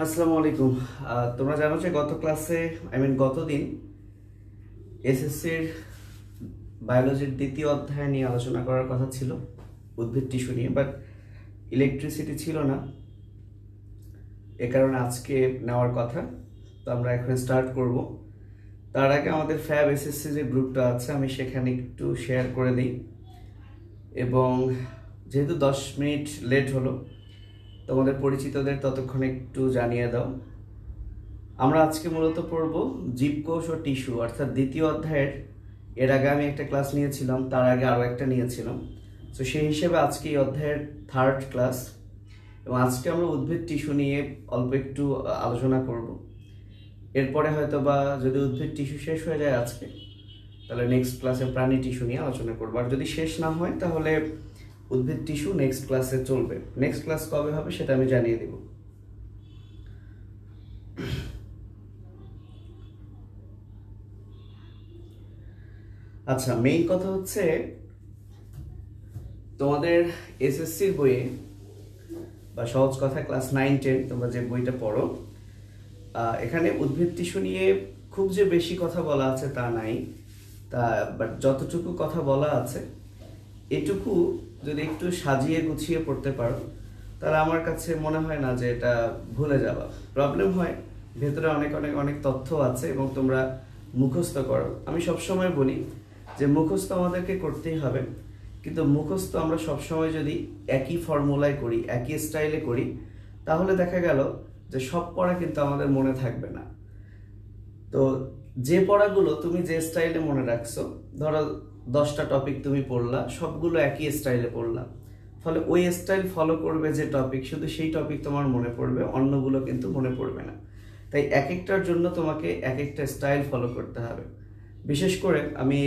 আসসালামু আলাইকুম। তোমরা জানো যে গত ক্লাসে গতদিন এসএসসির বায়োলজির দ্বিতীয় অধ্যায় নিয়ে আলোচনা করার কথা ছিল, উদ্ভিদ টিস্যু নিয়ে, বাট ইলেকট্রিসিটি ছিল না, এ কারণে আজকে নেওয়ার কথা। তো আমরা এখন স্টার্ট করব। তার আগে আমাদের ফ্যাব এসএসসি যে গ্রুপটা আছে আমি সেখানে একটু শেয়ার করে দিই, এবং যেহেতু 10 মিনিট লেট হলো তোমাদের পরিচিতদের ততক্ষণে একটু জানিয়ে দাও। আমরা আজকে মূলত পড়ব জীবকোষ ও টিস্যু, অর্থাৎ দ্বিতীয় অধ্যায়ের। এর আগে আমি একটা ক্লাস নিয়েছিলাম, তার আগে আরও একটা নিয়েছিলাম। তো সেই হিসেবে আজকে এই অধ্যায়ের থার্ড ক্লাস, এবং আজকে আমরা উদ্ভিদ টিস্যু নিয়ে অল্প একটু আলোচনা করব। এরপরে হয়তো বা যদি উদ্ভিদ টিস্যু শেষ হয়ে যায় আজকে, তাহলে নেক্সট ক্লাসে প্রাণী টিস্যু নিয়ে আলোচনা করবো। আর যদি শেষ না হয় তাহলে উদ্ভিদ টিস্যু নেক্সট ক্লাসে চলবে। নেক্সট ক্লাস কবে হবে সেটা আমি জানিয়ে দেব। আচ্ছা, মেইন কথা হচ্ছে তোমাদের এসএসসির বইয়ে বা সহজ কথা ক্লাস 9-10 তোমরা যে বইটা পড়ো, এখানে উদ্ভিদ টিস্যু নিয়ে খুব যে বেশি কথা বলা আছে তা নাই, তা বাট যতটুকু কথা বলা আছে এটুকু যদি একটু সাজিয়ে গুছিয়ে পড়তে পারো তাহলে আমার কাছে মনে হয় না যে এটা ভুলে যাওয়া। প্রবলেম হয় ভেতরে অনেক অনেক অনেক তথ্য আছে এবং তোমরা মুখস্থ করো। আমি সবসময় বলি যে মুখস্থ আমাদেরকে করতেই হবে, কিন্তু মুখস্থ আমরা সবসময় যদি একই ফর্মুলায় করি, একই স্টাইলে করি, তাহলে দেখা গেল যে সব পড়া কিন্তু আমাদের মনে থাকবে না। তো যে পড়াগুলো তুমি যে স্টাইলে মনে রাখছো, ধরো 10টা টপিক তুমি পড়লা, সবগুলো একই স্টাইলে পড়লা, ফলে ওই স্টাইল ফলো করবে যে টপিক, শুধু সেই টপিক তোমার মনে পড়বে, অন্যগুলো কিন্তু মনে পড়বে না। তাই এক একটার জন্য তোমাকে এক একটা স্টাইল ফলো করতে হবে। বিশেষ করে আমি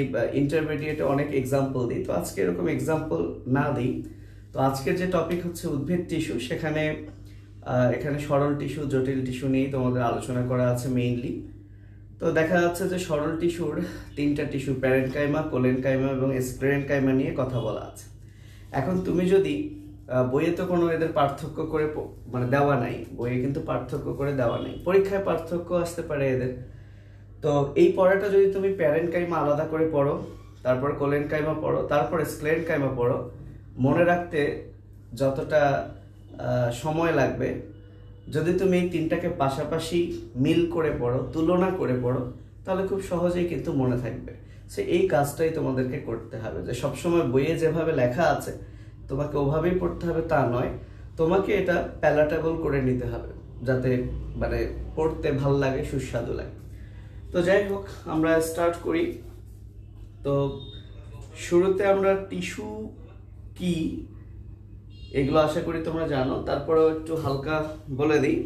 ইন্টারমিডিয়েটে অনেক এক্সাম্পল দিই, তো আজকে এরকম এক্সাম্পল না দিই। তো আজকের যে টপিক হচ্ছে উদ্ভিদ টিস্যু, সেখানে এখানে সরল টিস্যু, জটিল টিস্যু নিয়েই তোমাদের আলোচনা করা আছে মেইনলি। তো দেখা যাচ্ছে যে সরল টিস্যুর 3টা টিস্যু, প্যারেনকাইমা, কোলেনকাইমা এবং স্ক্লেরেনকাইমা নিয়ে কথা বলা আছে। এখন তুমি যদি বইয়ে তো কোনো এদের পার্থক্য করে দেওয়া নাই, বইয়ে কিন্তু পার্থক্য করে দেওয়া নাই, পরীক্ষায় পার্থক্য আসতে পারে এদের। তো এই পড়াটা যদি তুমি প্যারেনকাইমা আলাদা করে পড়ো, তারপর কোলেনকাইমা পড়ো, তারপর স্ক্লেরেনকাইমা পড়ো, মনে রাখতে যতটা সময় লাগবে, যদি তুমি এই 3টাকে পাশাপাশি মিল করে পড়ো, তুলনা করে পড়ো, তাহলে খুব সহজেই কিন্তু মনে থাকবে। সো এই কাজটাই তোমাদেরকে করতে হবে, যে সবসময় বইয়ে যেভাবে লেখা আছে তোমাকে ওভাবেই পড়তে হবে তা নয়, তোমাকে এটা প্যালাটেবল করে নিতে হবে, যাতে পড়তে ভাল লাগে, সুস্বাদু লাগে। তো যাই হোক, আমরা স্টার্ট করি। তো শুরুতে আমরা টিস্যু কি এগুলো আশা করি তোমরা জানো, তারপরেও একটু হালকা বলে দিই।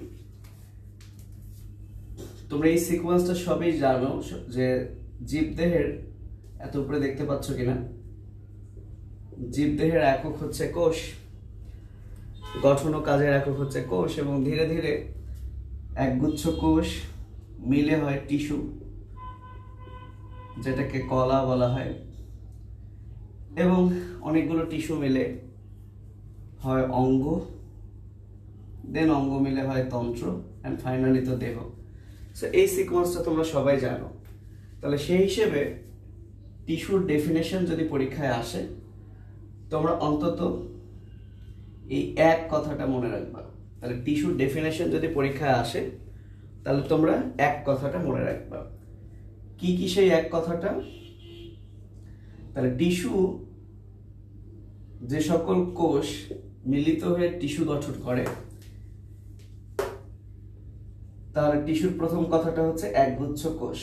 তোমরা এই সিকোয়েন্সটা সবই জানো যে জীবদেহের, এত উপরে দেখতে পাচ্ছ কিনা, জীবদেহের একক হচ্ছে কোষ, গঠন ও কাজের একক হচ্ছে কোষ, এবং ধীরে ধীরে একগুচ্ছ কোষ মিলে হয় টিস্যু, যেটাকে কলা বলা হয়, এবং অনেকগুলো টিস্যু মিলে হয় অঙ্গ, দেন অঙ্গ মিলে হয় তন্ত্র, অ্যান্ড ফাইনালি তো দেহ। সো এই সিকোয়েন্সটা তোমরা সবাই জানো। তাহলে সেই হিসেবে টিস্যুর ডেফিনেশন যদি পরীক্ষায় আসে, তোমরা অন্তত এই এক কথাটা মনে রাখবা। তাহলে টিস্যুর ডেফিনেশন যদি পরীক্ষায় আসে, তাহলে তোমরা এক কথাটা মনে রাখবা। কি কি সেই এক কথাটা? তাহলে টিস্যু যে সকল কোষ মিলিত হয়ে টিস্যু গঠন করে, তাহলে টিস্যুর প্রথম কথাটা হচ্ছে একগুচ্ছ কোষ।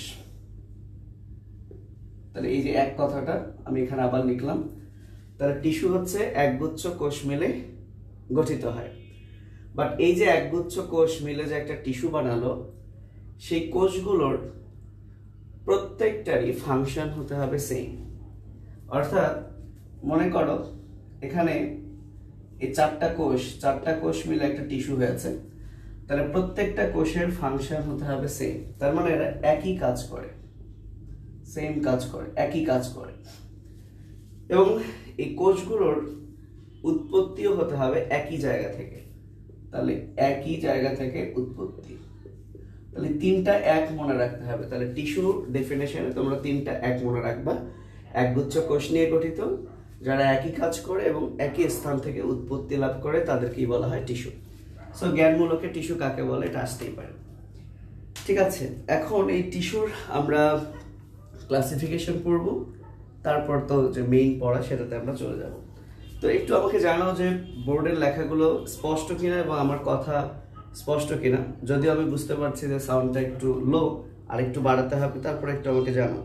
তাহলে এই যে এক কথাটা আমি এখানে আবার লিখলাম। তাহলে টিস্যু হচ্ছে একগুচ্ছ কোষ মিলে গঠিত হয়। বাট এই যে একগুচ্ছ কোষ মিলে যে একটা টিস্যু বানালো, সেই কোষগুলোর প্রত্যেকটারই ফাংশন হতে হবে সেম। অর্থাৎ মনে করো এখানে এই 4টা কোষ মিলে একটা টিস্যু হয়েছে, তাহলে প্রত্যেকটা কোষের ফাংশন হতে হবে সেম। তার মানে এরা একই কাজ করে, সেম কাজ করে, একই কাজ করে। এবং এই কোষগুলোর উৎপত্তিও হতে হবে একই জায়গা থেকে। তাহলে একই জায়গা থেকে উৎপত্তি। তাহলে তিনটা এক মনে রাখতে হবে। তাহলে টিস্যু ডেফিনেশনে তোমরা তিনটা এক মনে রাখবা। একগুচ্ছ কোষ নিয়ে গঠিত, যারা একই কাজ করে এবং একই স্থান থেকে উৎপত্তি লাভ করে তাদেরকেই বলা হয় টিস্যু। সো জ্ঞানমূলকে টিস্যু কাকে বলে এটা আসতেই পারে। ঠিক আছে, এখন এই টিস্যুর আমরা ক্লাসিফিকেশন পড়ব, তারপর তো যে মেইন পড়া সেটাতে আমরা চলে যাব। তো একটু আমাকে জানাও যে বোর্ডের লেখাগুলো স্পষ্ট কিনা এবং আমার কথা স্পষ্ট কিনা। যদিও আমি বুঝতে পারছি যে সাউন্ডটা একটু লো, আর একটু বাড়াতে হবে, তারপর একটু আমাকে জানাও।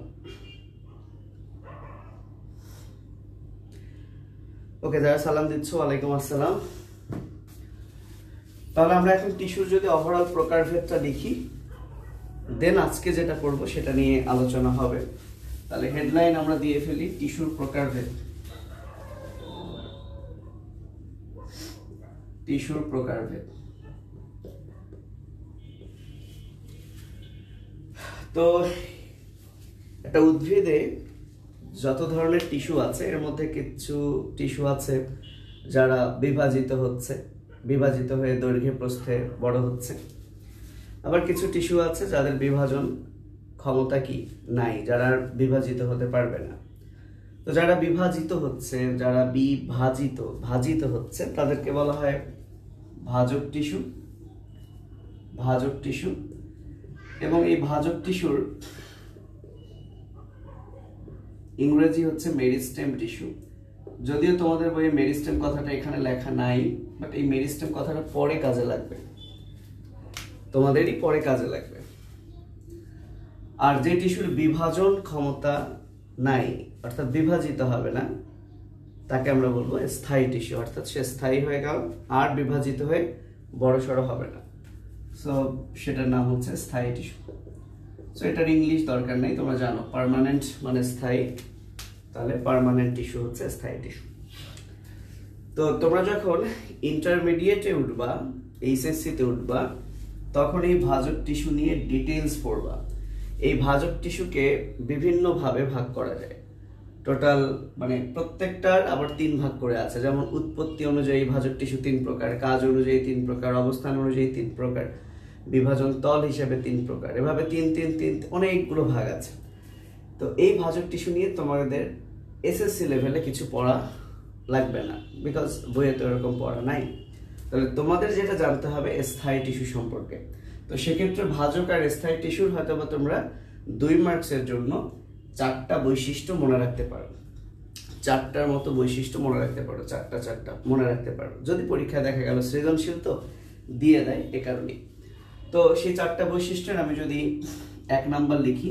ওকে, যারা সালাম দিচ্ছ ওয়ালাইকুম আসসালাম। তাহলে আমরা এখন টিস্যুর যদি ওভারঅল প্রকারভেদটা লিখি, দেন আজকে যেটা পড়বো সেটা নিয়ে আলোচনা হবে। তাহলে হেডলাইন আমরা দিয়ে ফেলি টিস্যুর প্রকারভেদ। টিস্যুর প্রকারভেদ। তো একটা উদ্ভিদে যত ধরনের টিস্যু আছে এর মধ্যে কিছু টিস্যু আছে যারা বিভাজিত হচ্ছে, বিভাজিত হয়ে দৈর্ঘ্যে প্রস্থে বড় হচ্ছে। আবার কিছু টিস্যু আছে যাদের বিভাজন ক্ষমতা কি নাই, যারা বিভাজিত হতে পারবে না। তো যারা বিভাজিত হচ্ছে, যারা ভাজিত হচ্ছে তাদেরকে বলা হয় ভাজক টিস্যু। ভাজক টিস্যু। এবং এই ভাজক টিস্যুর ইংরেজি হচ্ছে মেরিস্টেম টিস্যু। যদিও তোমাদের বইয়ে মেরিস্টেম কথাটা এখানে লেখা নাই, বাট এই মেরিস্টেম কথাটা পরে কাজে লাগবে, তোমাদেরই পরে কাজে লাগবে। আর যে টিস্যুর বিভাজন ক্ষমতা নাই, অর্থাৎ বিভাজিত হবে না, তাকে আমরা বলবো স্থায়ী টিস্যু। অর্থাৎ সে স্থায়ী হয়ে গেল আর বিভাজিত হয়ে বড়সড় হবে না, সো সেটার নাম হচ্ছে স্থায়ী টিস্যু। সো এটার ইংলিশ দরকার নেই, তোমরা জানো পার্মানেন্ট মানে স্থায়ী, তাহলে পার্মানেন্ট টিস্যু হচ্ছে স্থায়ী টিস্যু। তো তোমরা যখন ইন্টারমিডিয়েটে উঠবা, এইচএসসিতে উঠবা, তখন এই ভাজক টিস্যু নিয়ে ডিটেইলস পড়বা। এই ভাজক টিস্যুকে বিভিন্নভাবে ভাগ করা যায়। টোটাল মানে প্রত্যেকটার আবার 3 ভাগ করে আছে। যেমন উৎপত্তি অনুযায়ী ভাজক টিস্যু 3 প্রকার, কাজ অনুযায়ী 3 প্রকার, অবস্থান অনুযায়ী 3 প্রকার, বিভাজন তল হিসেবে 3 প্রকার, এভাবে 3 অনেকগুলো ভাগ আছে। তো এই ভাজক টিস্যু নিয়ে তোমাদের এসএসসি লেভেলে কিছু পড়া লাগবে না, বিকজ বইয়ে তো এরকম পড়া নাই। তাহলে তোমাদের যেটা জানতে হবে স্থায়ী টিস্যু সম্পর্কে। তো সেক্ষেত্রে ভাজক আর স্থায়ী টিস্যুর হয়তো বা তোমরা 2 মার্কসের জন্য 4টা বৈশিষ্ট্য মনে রাখতে পারো। 4টার মতো বৈশিষ্ট্য মনে রাখতে পারো, 4টা মনে রাখতে পারো। যদি পরীক্ষায় দেখা গেল সৃজনশীল তো দিয়ে দেয় এ কারণে। তো সেই 4টা বৈশিষ্ট্যের আমি যদি 1 নাম্বার লিখি,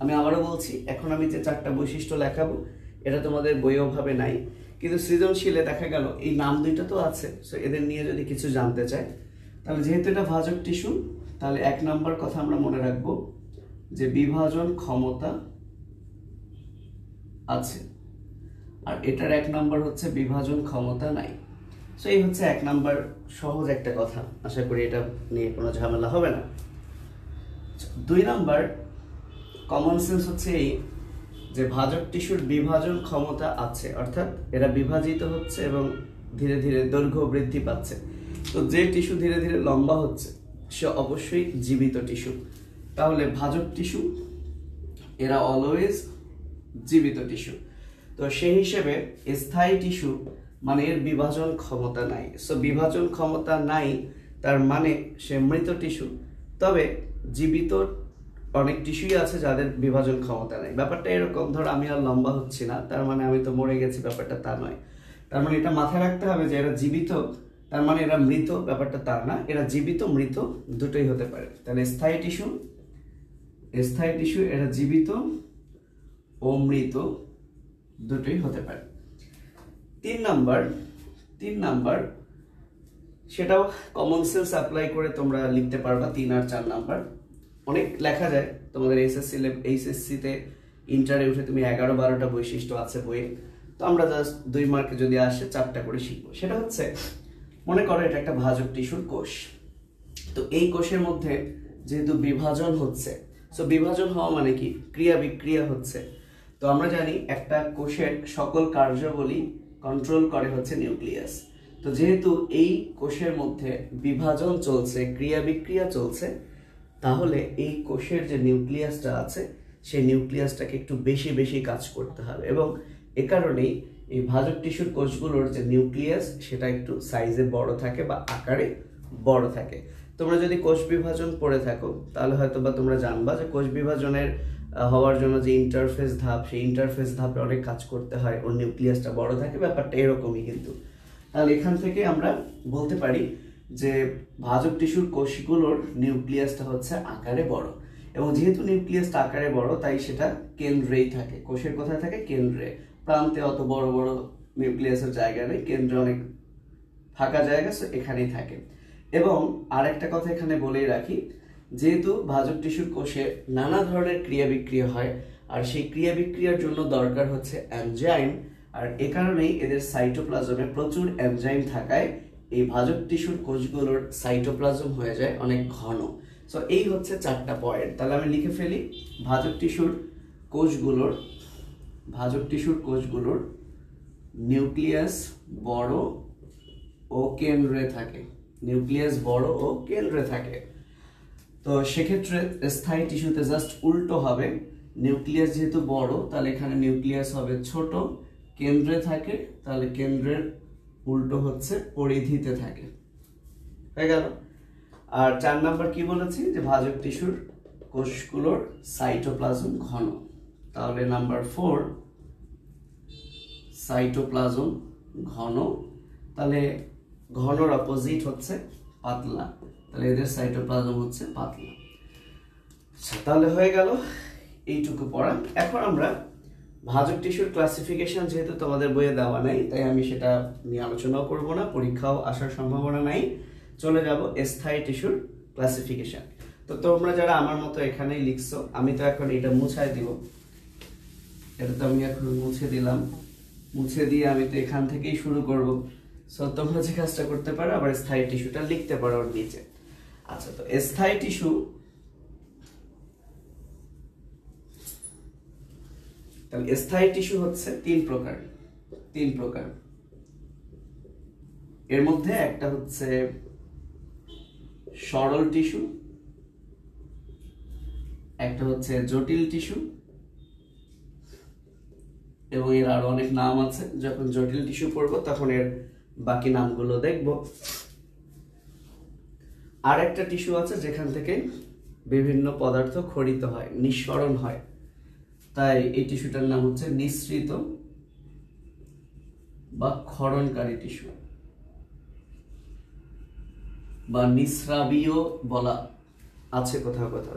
আমি আবারও বলছি, এখন আমি যে 4টা বৈশিষ্ট্য লেখাবো এটা তোমাদের বইও ভাবে নাই, কিন্তু সৃজনশীলে দেখা গেল এই নাম 2টা তো আছে। সো এদের নিয়ে যদি কিছু জানতে চাই, তাহলে যেহেতু এটা ভাজক টিস্যু, তাহলে 1 নাম্বার কথা আমরা মনে রাখবো যে বিভাজন ক্ষমতা আছে, আর এটার 1 নাম্বার হচ্ছে বিভাজন ক্ষমতা নাই। সো এই হচ্ছে 1 নাম্বার, সহজ একটা কথা। আশা করি এটা নিয়ে কোনো ঝামেলা হবে না। 2 নাম্বার কমন সেন্স হচ্ছে এই যে ভাজক টিস্যুর বিভাজন ক্ষমতা আছে, অর্থাৎ এরা বিভাজিত হচ্ছে এবং ধীরে ধীরে দৈর্ঘ্য বৃদ্ধি পাচ্ছে। তো যে টিস্যু ধীরে ধীরে লম্বা হচ্ছে সে অবশ্যই জীবিত টিস্যু। তাহলে ভাজক টিস্যু এরা অলওয়েজ জীবিত টিস্যু। তো সেই হিসেবে স্থায়ী টিস্যু মানে এর বিভাজন ক্ষমতা নাই। সো বিভাজন ক্ষমতা নাই তার মানে সে মৃত টিস্যু। তবে জীবিত অনেক টিস্যুই আছে যাদের বিভাজন ক্ষমতা নেই। ব্যাপারটা এরকম, ধর আমি আর লম্বা হচ্ছি না তার মানে আমি তো মরে গেছি, ব্যাপারটা তা নয়। তার মানে এটা মাথায় রাখতে হবে যে এরা জীবিত তার মানে এরা মৃত, ব্যাপারটা তা না। এরা জীবিত মৃত দুটোই হতে পারে। তাহলে স্থায়ী টিস্যু এরা জীবিত ও মৃত দুটোই হতে পারে। 3 নাম্বার সেটাও কমন সেন্স অ্যাপ্লাই করে তোমরা লিখতে পারবা। 3 আর 4 নাম্বার অনেক লেখা যায় তোমাদের এইচএসসিতে ইন্টারে উঠে তুমি 11-12টা বৈশিষ্ট্য আছে বইয়ে। তো আমরা জাস্ট 2 মার্কে যদি আসে 4টা করে শিখবো। সেটা হচ্ছে, মনে করো এটা একটা ভাজক টিস্যুর কোষ। তো এই কোষের মধ্যে যেহেতু বিভাজন হচ্ছে, সো বিভাজন হওয়া মানে কি ক্রিয়া বিক্রিয়া হচ্ছে। তো আমরা জানি একটা কোষের সকল কার্যাবলী কন্ট্রোল করে হচ্ছে নিউক্লিয়াস। তো তো যেহেতু এই কোষের মধ্যে বিভাজন চলছে, ক্রিয়া বিক্রিয়া চলছে, তাহলে এই কোষের যে নিউক্লিয়াসটা আছে সেই নিউক্লিয়াসটাকে একটু বেশি বেশি কাজ করতে হবে, এবং এ কারণেই এই ভাজক টিস্যুর কোষগুলোর যে নিউক্লিয়াস সেটা একটু সাইজে বড় থাকে বা আকারে বড় থাকে। তোমরা যদি কোষ বিভাজন পড়ে থাকো তাহলে হয়তো বা তোমরা জানবা যে কোষ বিভাজনের হওয়ার জন্য যে ইন্টারফেস ধাপ, সেই ইন্টারফেস ধাপে অনেক কাজ করতে হয়, ওর নিউক্লিয়াসটা বড় থাকে, ব্যাপারটা এরকমই কিন্তু। তাহলে এখান থেকে আমরা বলতে পারি যে ভাজক টিস্যুর কোষগুলোর নিউক্লিয়াসটা হচ্ছে আকারে বড়, এবং যেহেতু নিউক্লিয়াসটা আকারে বড় তাই সেটা কেন্দ্রেই থাকে। কোষের কোথায় থাকে? কেন্দ্রে। প্রান্তে অত বড় বড় নিউক্লিয়াসের জায়গা নেই, কেন্দ্রে অনেক ফাঁকা জায়গা, সো এখানেই থাকে। এবং আরেকটা কথা এখানে বলেই রাখি, যেহেতু ভাজক টিস্যুর কোষে নানা ধরনের ক্রিয়া বিক্রিয়া হয়, আর সেই ক্রিয়া বিক্রিয়ার জন্য দরকার হচ্ছে এনজাইম, আর এ কারণেই এদের সাইটোপ্লাজমে প্রচুর এনজাইম থাকায় এই ভাজক টিস্যুর কোষগুলোর সাইটোপ্লাজম হয়ে যায় অনেক ঘন। সো এই হচ্ছে 4টা পয়েন্ট। তাহলে আমি লিখে ফেলি, ভাজক টিস্যুর কোষগুলোর নিউক্লিয়াস বড় ও কেন্দ্রে থাকে, নিউক্লিয়াস বড় ও কেন্দ্রে থাকে। তো সেক্ষেত্রে স্থায়ী টিস্যুতে জাস্ট উল্টো হবে, নিউক্লিয়াস যেহেতু বড় তাহলে এখানে নিউক্লিয়াস হবে ছোট, কেন্দ্রে থাকে, তাহলে কেন্দ্রের উল্টো হচ্ছে পরিধিতে থাকে, হয়ে গেল। আর 4 নাম্বার কি বলেছি, যে ভাজক টিস্যুর কোষগুলোর সাইটোপ্লাজম ঘন, তাহলে নাম্বার 4 সাইটোপ্লাজম ঘন। তাহলে ঘনর অপোজিট হচ্ছে পাতলা, তাহলে এদের সাইটোপ্লাজম হচ্ছে পাতলা। তাহলে হয়ে গেল এইটুকু পড়া। এখন আমরা ভাজক টিস্যুর ক্লাসিফিকেশন যেহেতু তোমাদের বইয়ে দেওয়া নাই, তাই আমি সেটা নিয়ে আলোচনাও করব না, পরীক্ষাও আসার সম্ভাবনা নাই। চলে যাব স্থায়ী টিস্যুর ক্লাসিফিকেশন। তো তোমরা যারা আমার মতো এখানেই লিখছো, আমি তো এখন এটা মুছাই দিব, এটা তো আমি এখন মুছে দিলাম, মুছে দিয়ে আমি তো এখান থেকেই শুরু করব। সো তোমরা যে কাজটা করতে পারো, আবার স্থায়ী টিস্যুটা লিখতে পারো ওর নিচে। আচ্ছা, তো স্থায়ী টিস্যু, তাহলে স্থায়ী টিস্যু হচ্ছে 3 প্রকার। এর মধ্যে একটা হচ্ছে সরল টিস্যু, একটা হচ্ছে জটিল টিস্যু, এবং এর আরো অনেক নাম আছে। যখন জটিল টিস্যু পড়বো তখন এর বাকি নামগুলো দেখব। আর একটা টিস্যু আছে যেখান থেকে বিভিন্ন পদার্থ খরিত হয়, নিঃসরণ হয়, তাই এই টিস্যুটার নাম হচ্ছে নিঃসৃত বা ক্ষরণকারী টিস্যু, বা নিঃস্রাবীও বলা আছে কোথাও কোথাও,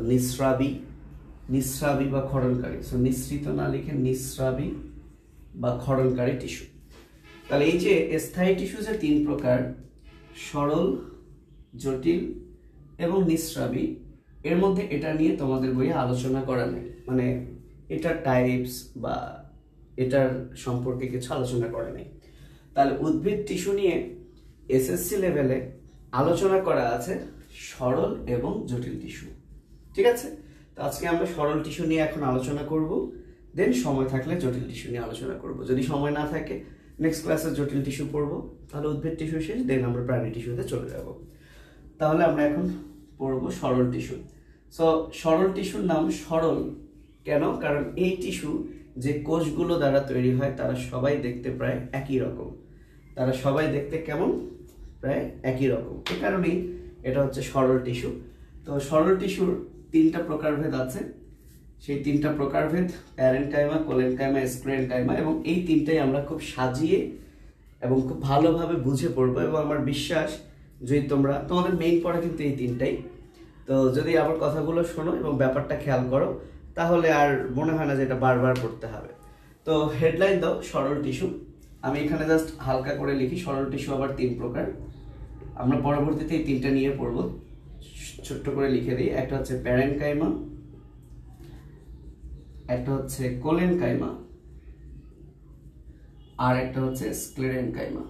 নিঃস্রাবী বা ক্ষরণকারী। সো নিঃসৃত না লিখে নিঃস্রাবী বা ক্ষরণকারী টিস্যু। তাহলে এই যে স্থায়ী টিস্যু যে 3 প্রকার, সরল, জটিল এবং নিঃস্রাবী, এর মধ্যে এটা নিয়ে তোমাদের বইয়ে আলোচনা করা নেই, মানে এটার টাইপস বা এটার সম্পর্কে কিছু আলোচনা করা নেই। তাহলে উদ্ভিদ টিস্যু নিয়ে এসএসসি লেভেলে আলোচনা করা আছে সরল এবং জটিল টিস্যু, ঠিক আছে। তো আজকে আমরা সরল টিস্যু নিয়ে এখন আলোচনা করব, দেন সময় থাকলে জটিল টিস্যু নিয়ে আলোচনা করব। যদি সময় না থাকে নেক্সট ক্লাসে জটিল টিস্যু পড়বো, তাহলে উদ্ভিদ টিস্যু শেষ, দেন আমরা প্রাণী টিস্যুতে চলে যাব। তাহলে আমরা এখন পড়ব সরল টিস্যু। সো সরল টিস্যুর নাম সরল কেন? কারণ এই টিস্যু যে কোষগুলো দ্বারা তৈরি হয় তারা সবাই দেখতে প্রায় একই রকম, তারা সবাই দেখতে কেমন? প্রায় একই রকম, এই কারণেই এটা হচ্ছে সরল টিস্যু। তো সরল টিস্যুর 3টা প্রকারভেদ আছে, সেই 3টা প্রকারভেদ প্যারেনকাইমা, কোলেনকাইমা, স্ক্লেরেনকাইমা, এবং এই 3টাই আমরা খুব সাজিয়ে এবং খুব ভালোভাবে বুঝে পড়বো। এবং আমার বিশ্বাস যদি তোমাদের মেইন পড়া কিন্তু এই 3টাই, তো যদি আবার কথাগুলো শোনো এবং ব্যাপারটা খেয়াল করো তাহলে আর মনে হয় না যে এটা বারবার পড়তে হবে। তো হেডলাইন দাও সরল টিস্যু, আমি এখানে জাস্ট হালকা করে লিখি সরল টিস্যু আবার 3 প্রকার। আমরা পরবর্তীতে এই 3টা নিয়ে পড়বো, ছোট্ট করে লিখে দিই। একটা হচ্ছে প্যারেনকাইমা, একটা হচ্ছে কোলেনকাইমা, আর একটা হচ্ছে স্ক্লেরেনকাইমা।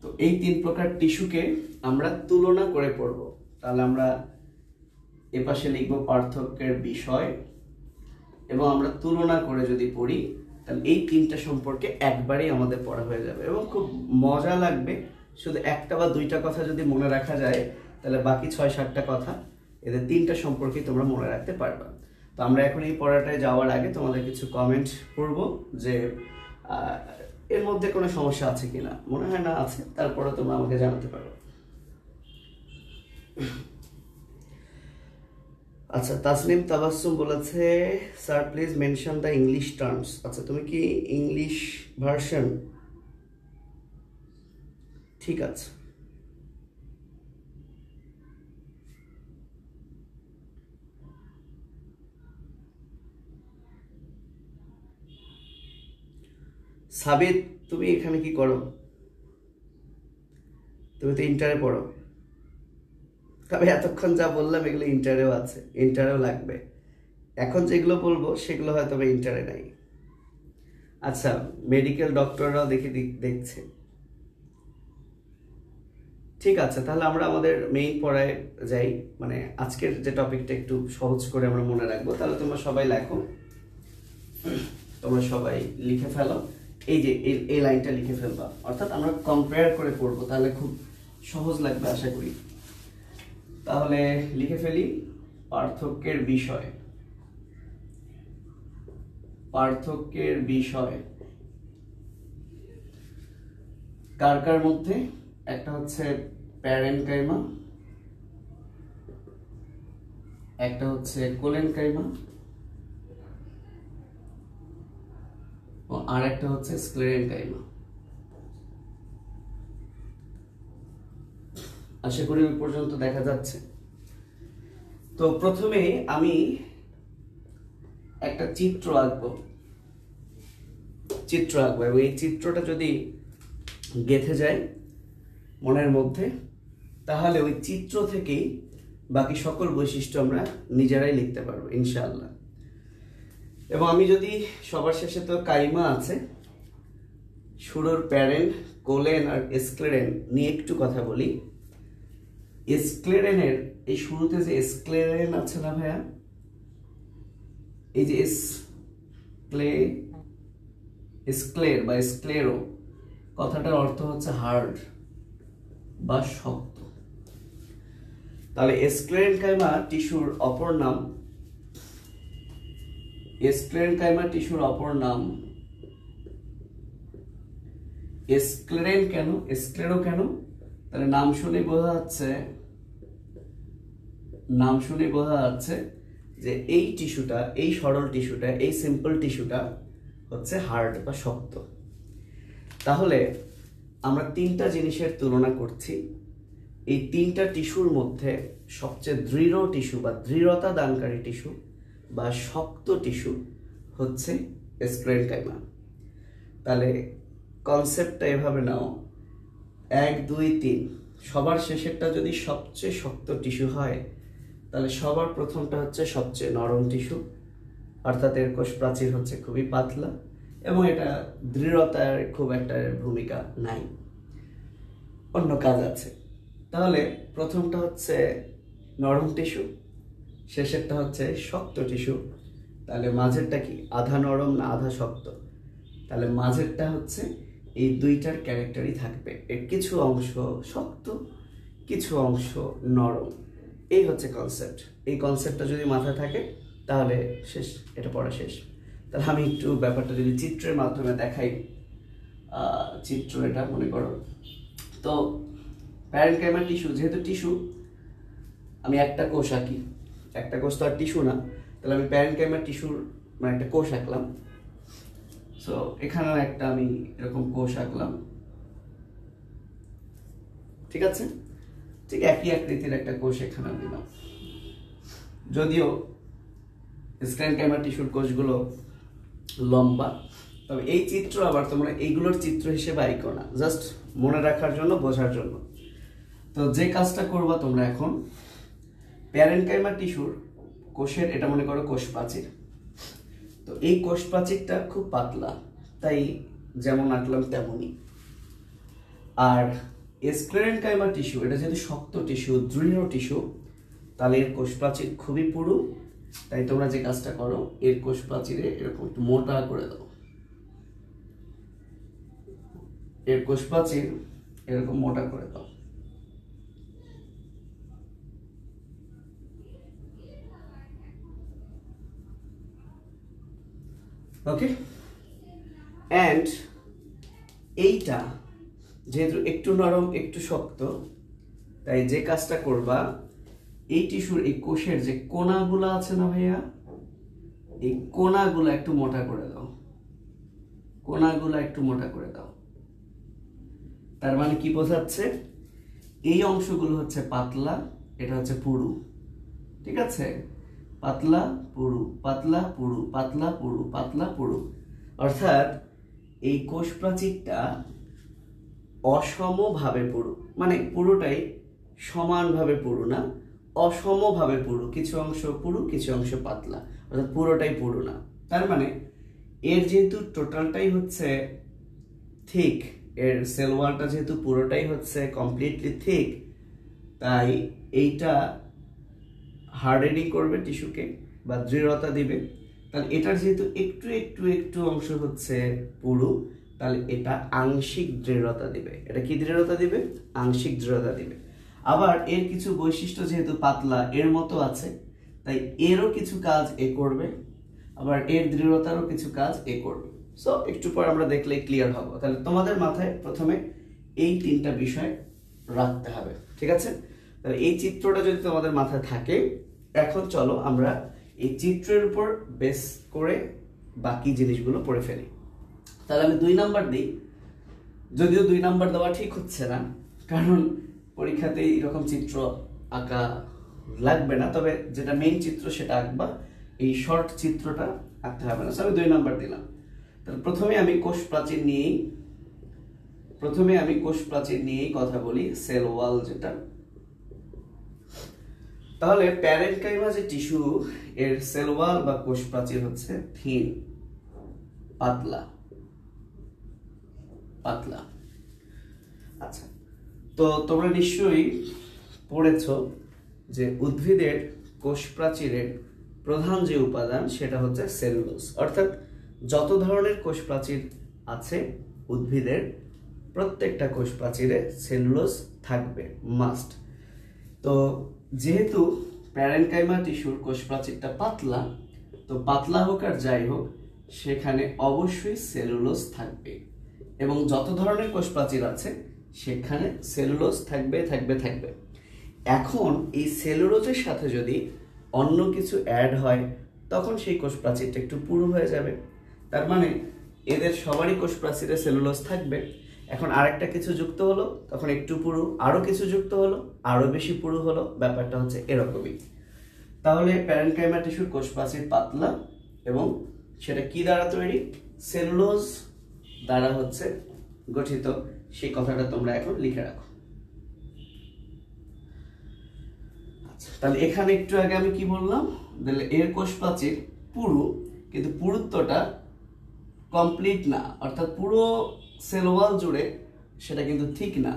তো এই 3 প্রকার টিস্যুকে আমরা তুলনা করে পড়ব। তাহলে আমরা এপাশে লিখব পার্থক্যের বিষয়, এবং আমরা তুলনা করে যদি পড়ি তাহলে এই তিনটা সম্পর্কে একবারেই আমাদের পড়া হয়ে যাবে এবং খুব মজা লাগবে। শুধু একটা বা দুইটা কথা যদি মনে রাখা যায় তাহলে বাকি 6-7টা কথা এদের তিনটা সম্পর্কে তোমরা মনে রাখতে পারবা। তো আমরা এখন এই পড়াটায় যাওয়ার আগে তোমাদের কিছু কমেন্ট করব যে এর মধ্যে কোনো সমস্যা আছে কিনা। মনে হয় না আছে, তারপরে তোমরা আমাকে জানাতে পারো। আচ্ছা, তাসনিম তাবাসসুম বলেছে sir please mention the English terms. আচ্ছা, তুমি কি ইংলিশ ভার্সন? ঠিক আছে। সাবিত, তুমি এখানে কি করো? তুমি তো ইন্টারে পড়ো। তবে এতক্ষণ যা বললাম এগুলো ইন্টারেও আছে, ইন্টারেও লাগবে। এখন যেগুলো বলবো সেগুলো হয়তো ইন্টারে নাই। আচ্ছা, মেডিকেল ডক্টররাও দেখছে। ঠিক আছে, তাহলে আমরা আমাদের মেইন পড়ায় যাই। মানে আজকের যে টপিকটা একটু সহজ করে আমরা মনে রাখবো। তাহলে তোমরা সবাই লেখো, তোমরা সবাই লিখে ফেলো। এই যে এই লাইনটা লিখে ফেলবা, অর্থাৎ আমরা কম্পেয়ার করে পড়বো, তাহলে খুব সহজ লাগবে আশা করি। তাহলে লিখে ফেলি পার্থক্যের বিষয়। পার্থক্যের বিষয় কার কার মধ্যে? একটা হচ্ছে প্যারেনকাইমা, একটা হচ্ছে কোলেনকাইমা, আর একটা হচ্ছে স্ক্লেরেনকাইমা। আশা করি ওই পর্যন্ত দেখা যাচ্ছে। তো প্রথমে আমি একটা চিত্র আঁকবো এবং এই চিত্রটা যদি গেঁথে যায় মনের মধ্যে, তাহলে ওই চিত্র থেকেই বাকি সকল বৈশিষ্ট্য আমরা নিজেরাই লিখতে পারবো ইনশাআল্লাহ। এবং আমি যদি সবার শেষে তো কাইমা আছে, শুরুর প্যারেন, কোলেন আর স্ক্লেরেন নিয়ে একটু কথা বলি। স্ক্লেরেনের এই শুরুতে যে স্ক্লেরেন আছে না ভাইয়া, এই যে স্ক্লের বা স্ক্লেরো কথাটার অর্থ হচ্ছে হার্ড বা শক্ত। তাহলে স্ক্লেরেনকাইমা টিস্যুর অপর নাম, স্ক্লেরেনকাইমা টিস্যুর অপর নাম স্ক্লেরেন। কেন স্ক্লেরো কেন? তাহলে নাম শুনে বোঝা যাচ্ছে যে এই টিস্যুটা, এই সরল টিস্যুটা, এই সিম্পল টিস্যুটা হচ্ছে হার্ড বা শক্ত। তাহলে আমরা তিনটা জিনিসের তুলনা করছি। এই তিনটা টিস্যুর মধ্যে সবচেয়ে দৃঢ় টিস্যু বা দৃঢ়তা দানকারী টিস্যু বা শক্ত টিস্যু হচ্ছে স্ক্লেরেনকাইমা। তাহলে কনসেপ্টটা এভাবে নাও, 1, 2, 3, সবার শেষেরটা যদি সবচেয়ে শক্ত টিস্যু হয়, তাহলে সবার প্রথমটা হচ্ছে সবচেয়ে নরম টিস্যু, অর্থাৎ এর কোষ প্রাচীর হচ্ছে খুবই পাতলা এবং এটা দৃঢ়তার খুব একটা ভূমিকা নাই, অন্য কাজ আছে। তাহলে প্রথমটা হচ্ছে নরম টিস্যু, শেষেরটা হচ্ছে শক্ত টিস্যু। তাহলে মাঝেরটা কি আধা নরম না আধা শক্ত? তাহলে মাঝেরটা হচ্ছে এই দুইটার ক্যারেক্টারই থাকবে, এর কিছু অংশ শক্ত, কিছু অংশ নরম। এই হচ্ছে কনসেপ্ট। এই কনসেপ্টটা যদি মাথায় থাকে তাহলে শেষ, এটা পড়া শেষ। তাহলে আমি একটু ব্যাপারটা যদি চিত্রের মাধ্যমে দেখাই, চিত্র এটা মনে করো। তো প্যারেনকাইমা টিস্যু, যেহেতু টিস্যু, আমি একটা কোষ আঁকি, একটা কোষ তো আর টিস্যু না, তাহলে আমি প্যারেনকাইমা টিস্যুর মানে একটা কোষ আঁকলাম। সো এখানেও একটা আমি এরকম কোষ আঁকলাম, ঠিক আছে? ঠিক একই আকৃতির একটা কোষ এখানে দিলাম। যদিও স্ক্লেরেনকাইমা টিস্যুর কোষগুলো লম্বা, তবে এই চিত্র আবার তোমরা এইগুলোর চিত্র হিসেবে আঁকো না, জাস্ট মনে রাখার জন্য, বোঝার জন্য। তো যে কাজটা করবা তোমরা এখন, প্যারেনকাইমা টিস্যুর কোষের এটা মনে করো কোষ প্রাচীর। তো এই কোষ প্রাচীরটা খুব পাতলা, তাই যেমন আঁকলাম তেমনই। আর স্ক্লেরেনকাইমা টিস্যু এটা যেহেতু শক্ত টিস্যু, দৃঢ় টিস্যু, তাহলে এর কোষ প্রাচীর খুবই পুরু। তাই তোমরা যে কাজটা করো, এর কোষ প্রাচীরে এরকম একটু মোটা করে দাও, এর কোষ প্রাচীর এরকম মোটা করে দাও। ওকে, অ্যান্ড এইটা যেহেতু একটু নরম একটু শক্ত, তাই যে কাজটা করবা, এই টিস্যুর এই কোষের যে কোনাগুলো আছে না ভাইয়া, এই কোনাগুলো একটু মোটা করে দাও, কোনাগুলো একটু মোটা করে দাও। তার মানে কি বোঝাচ্ছে, এই অংশগুলো হচ্ছে পাতলা, এটা হচ্ছে পুরু, ঠিক আছে? পাতলা পুরু, পাতলা পুরু, পাতলা পুরু, পাতলা পুরু। অর্থাৎ এই কোষ প্রাচীরটা অসমভাবে পুরু, মানে পুরোটাই সমানভাবে পুরু না, অসমভাবে পুরু, কিছু অংশ পুরু কিছু অংশ পাতলা, অর্থাৎ পুরোটাই পুরু না। তার মানে এর যেহেতু টোটালটাই হচ্ছে থিক, এর সেল ওয়ালটা যেহেতু পুরোটাই হচ্ছে কমপ্লিটলি থিক, তাই এইটা হার্ডেনিং করবে টিস্যুকে বা দৃঢ়তা দিবে। তাহলে এটার যেহেতু একটু একটু একটু অংশ হচ্ছে পুরু, তাহলে এটা আংশিক দৃঢ়তা দিবে। এটা কি দৃঢ়তা দিবে? আংশিক দৃঢ়তা দিবে। আবার এর কিছু বৈশিষ্ট্য যেহেতু পাতলা এর মতো আছে, তাই এরও কিছু কাজ এ করবে, আবার এর দৃঢ়তারও কিছু কাজ এ করবে। সো একটু পর আমরা দেখলেই ক্লিয়ার হবো। তাহলে তোমাদের মাথায় প্রথমে এই তিনটা বিষয় রাখতে হবে, ঠিক আছে? তাহলে এই চিত্রটা যদি তোমাদের মাথায় থাকে, এখন চলো আমরা এই চিত্রের উপর বেস করে বাকি জিনিসগুলো পড়ে ফেলি। তাহলে আমি 2 নাম্বার দিই, যদিও 2 নাম্বার দেওয়া ঠিক হচ্ছে না, কারণ পরীক্ষাতে এরকম চিত্র আঁকা লাগবে না, তবে যেটা মেইন চিত্র সেটা আঁকবা, এই শর্ট চিত্রটা আঁকতে হবে না। আমি 2 নাম্বার দিলাম। তাহলে প্রথমে আমি কোষ প্রাচীর নিয়েই কথা বলি, সেল ওয়াল যেটা। তাহলে প্যারেনকাইমা যে টিস্যু, এর সেল ওয়াল বা কোষ প্রাচীর হচ্ছে থিন, পাতলা পাতলা। আচ্ছা, তো তোমরা নিশ্চয়ই পড়েছো যে উদ্ভিদের কোষ প্রাচীরের প্রধান যে উপাদান সেটা হচ্ছে সেলুলোজ। অর্থাৎ যত ধরনের কোষ প্রাচীর আছে উদ্ভিদের, প্রত্যেকটা কোষ প্রাচীরে সেলুলোজ থাকবে, মাস্ট। তো যেহেতু প্যারেনকাইমা টিস্যুর কোষ প্রাচীরটা পাতলা, তো পাতলা হোক আর যাই হোক সেখানে অবশ্যই সেলুলোজ থাকবে, এবং যত ধরনের কোষ প্রাচীর আছে সেখানে সেলুলোজ থাকবে থাকবে থাকবে। এখন এই সেলুলোজের সাথে যদি অন্য কিছু অ্যাড হয়, তখন সেই কোষ প্রাচীরটা একটু পুরু হয়ে যাবে। তার মানে এদের সবারই কোষ প্রাচীরে সেলুলোজ থাকবে। এখন আরেকটা কিছু যুক্ত হলো, তখন একটু পুরু, আরো কিছু যুক্ত হলো, আরো বেশি পুরু হলো। ব্যাপারটা হচ্ছে এরকমই। তাহলে প্যারেনকাইমা টিস্যুর কোষ প্রাচীর পাতলা, এবং সেটা কি দ্বারা তৈরি? সেলুলোজ দ্বারা হচ্ছে গঠিত। সেই কথাটা তোমরা এখন লিখে রাখো। আচ্ছা, তাহলে এখানে একটু আগে আমি কি বললাম, এর কোষ প্রাচীর পুরু, কিন্তু পুরুত্বটা কমপ্লিট না, অর্থাৎ পুরো সেল ওয়াল জুড়ে সেটা কিন্তু ঠিক না।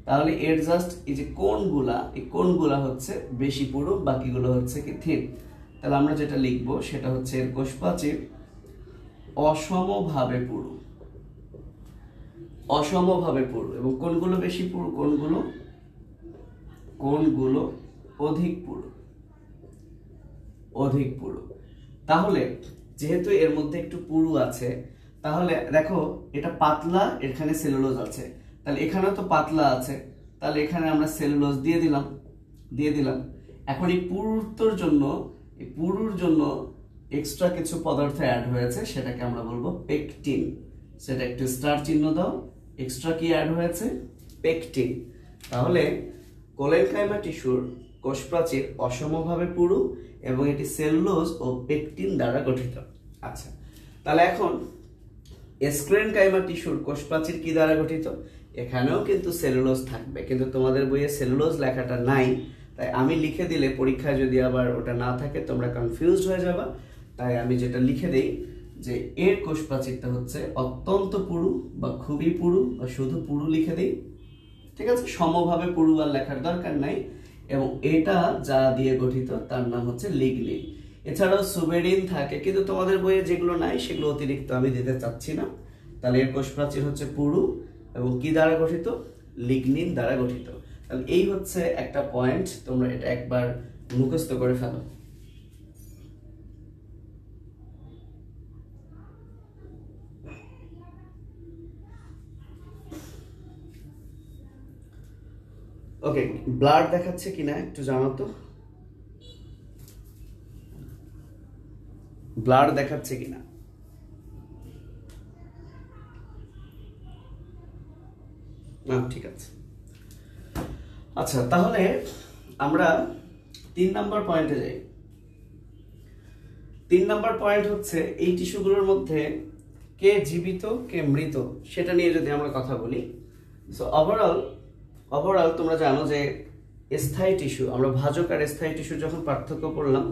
তাহলে এর জাস্ট এই যে কোণগুলা, এই কোণগুলা হচ্ছে বেশি পুরু, বাকিগুলো হচ্ছে কি থিন। তাহলে আমরা যেটা লিখবো সেটা হচ্ছে এর কোষ প্রাচীর অসমভাবে পুরু, অসমভাবে পুরু। এবং কোনগুলো বেশি পুরু? কোনগুলো অধিক পুরু, অধিক পুরু। তাহলে যেহেতু এর মধ্যে একটু পুরু আছে, তাহলে দেখো এটা পাতলা, এখানে সেলুলোজ আছে, তাহলে এখানেও তো পাতলা আছে, তাহলে এখানে আমরা সেলুলোজ দিয়ে দিলাম। এখন এই পুরুত্বর জন্য, এই পুরুর জন্য এক্সট্রা কিছু পদার্থ অ্যাড হয়েছে, সেটাকে আমরা বলবো পেকটিন। সেটা একটু স্টার চিহ্ন দাও। এক্সট্রা কি অ্যাড হয়েছে? পেকটিন। তাহলে কোলেনকাইমা টিস্যুর কোষ প্রাচীর অসমভাবে পুরু, এবং এটি সেলুলোজ ও পেকটিন দ্বারা গঠিত। আচ্ছা, তাহলে এখন স্ক্লেরেনকাইমা টিস্যুর কোষ প্রাচীর কি দ্বারা গঠিত? এখানেও কিন্তু সেলুলোজ থাকবে, কিন্তু তোমাদের বইয়ে সেলুলোজ লেখাটা নাই, তাই আমি লিখে দিলে পরীক্ষায় যদি আবার ওটা না থাকে তোমরা কনফিউজড হয়ে যাবা। তাই আমি যেটা লিখে দেই যে এর কোষ প্রাচীরটা হচ্ছে অত্যন্ত পুরু বা খুবই পুরু বা শুধু পুরু লিখে দেই, ঠিক আছে? সমভাবে পুরু আর লেখার দরকার নাই। এবং এটা যা দিয়ে গঠিত তার নাম হচ্ছে লিগনিন। এছাড়াও সুবেরিন থাকে, কিন্তু তোমাদের বইয়ে যেগুলো নাই সেগুলো অতিরিক্ত আমি দিতে চাচ্ছি না। তাহলে এর কোষ প্রাচীর হচ্ছে পুরু, এবং কি দ্বারা গঠিত? লিগনিন দ্বারা গঠিত। তাহলে এই হচ্ছে একটা পয়েন্ট, তোমরা এটা একবার মুখস্থ করে ফেলো। ওকে, ব্লাড দেখাচ্ছে কিনা একটু জানাও তো, ব্লাড দেখাচ্ছে কিনা? না, ঠিক আছে। আচ্ছা, তাহলে আমরা 3 নাম্বার পয়েন্টে যাই। 3 নাম্বার পয়েন্ট হচ্ছে এই টিস্যুগুলোর মধ্যে কে জীবিত কে মৃত সেটা নিয়ে যদি আমরা কথা বলি। সো ওভারঅল তোমরা জানো যে স্থায়ী টিস্যু, আমরা ভাজক আর স্থায়ী টিস্যু যখন পার্থক্য করলাম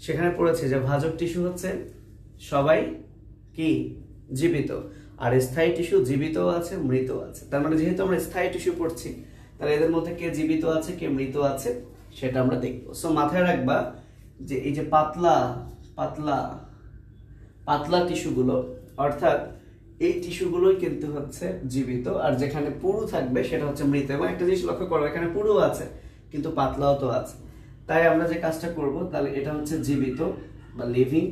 সেখানে পড়েছে যে ভাজক টিস্যু হচ্ছে সবাই কি জীবিত, আর স্থায়ী টিস্যু জীবিতও আছে মৃতও আছে। তার মানে যেহেতু আমরা স্থায়ী টিস্যু পড়ছি, তাহলে এদের মধ্যে কে জীবিত আছে কে মৃত আছে সেটা আমরা দেখবো। সো মাথায় রাখবা যে এই যে পাতলা পাতলা পাতলা টিস্যুগুলো, অর্থাৎ এই টিস্যুগুলোই কিন্তু হচ্ছে জীবিত, আর যেখানে পুরু থাকবে সেটা হচ্ছে মৃত। এবং একটা জিনিস লক্ষ্য করো, এখানে পুরু আছে কিন্তু পাতলাও তো আছে। তাই আমরা যে কাজটা করব, তাহলে এটা হচ্ছে জীবিত বা লিভিং,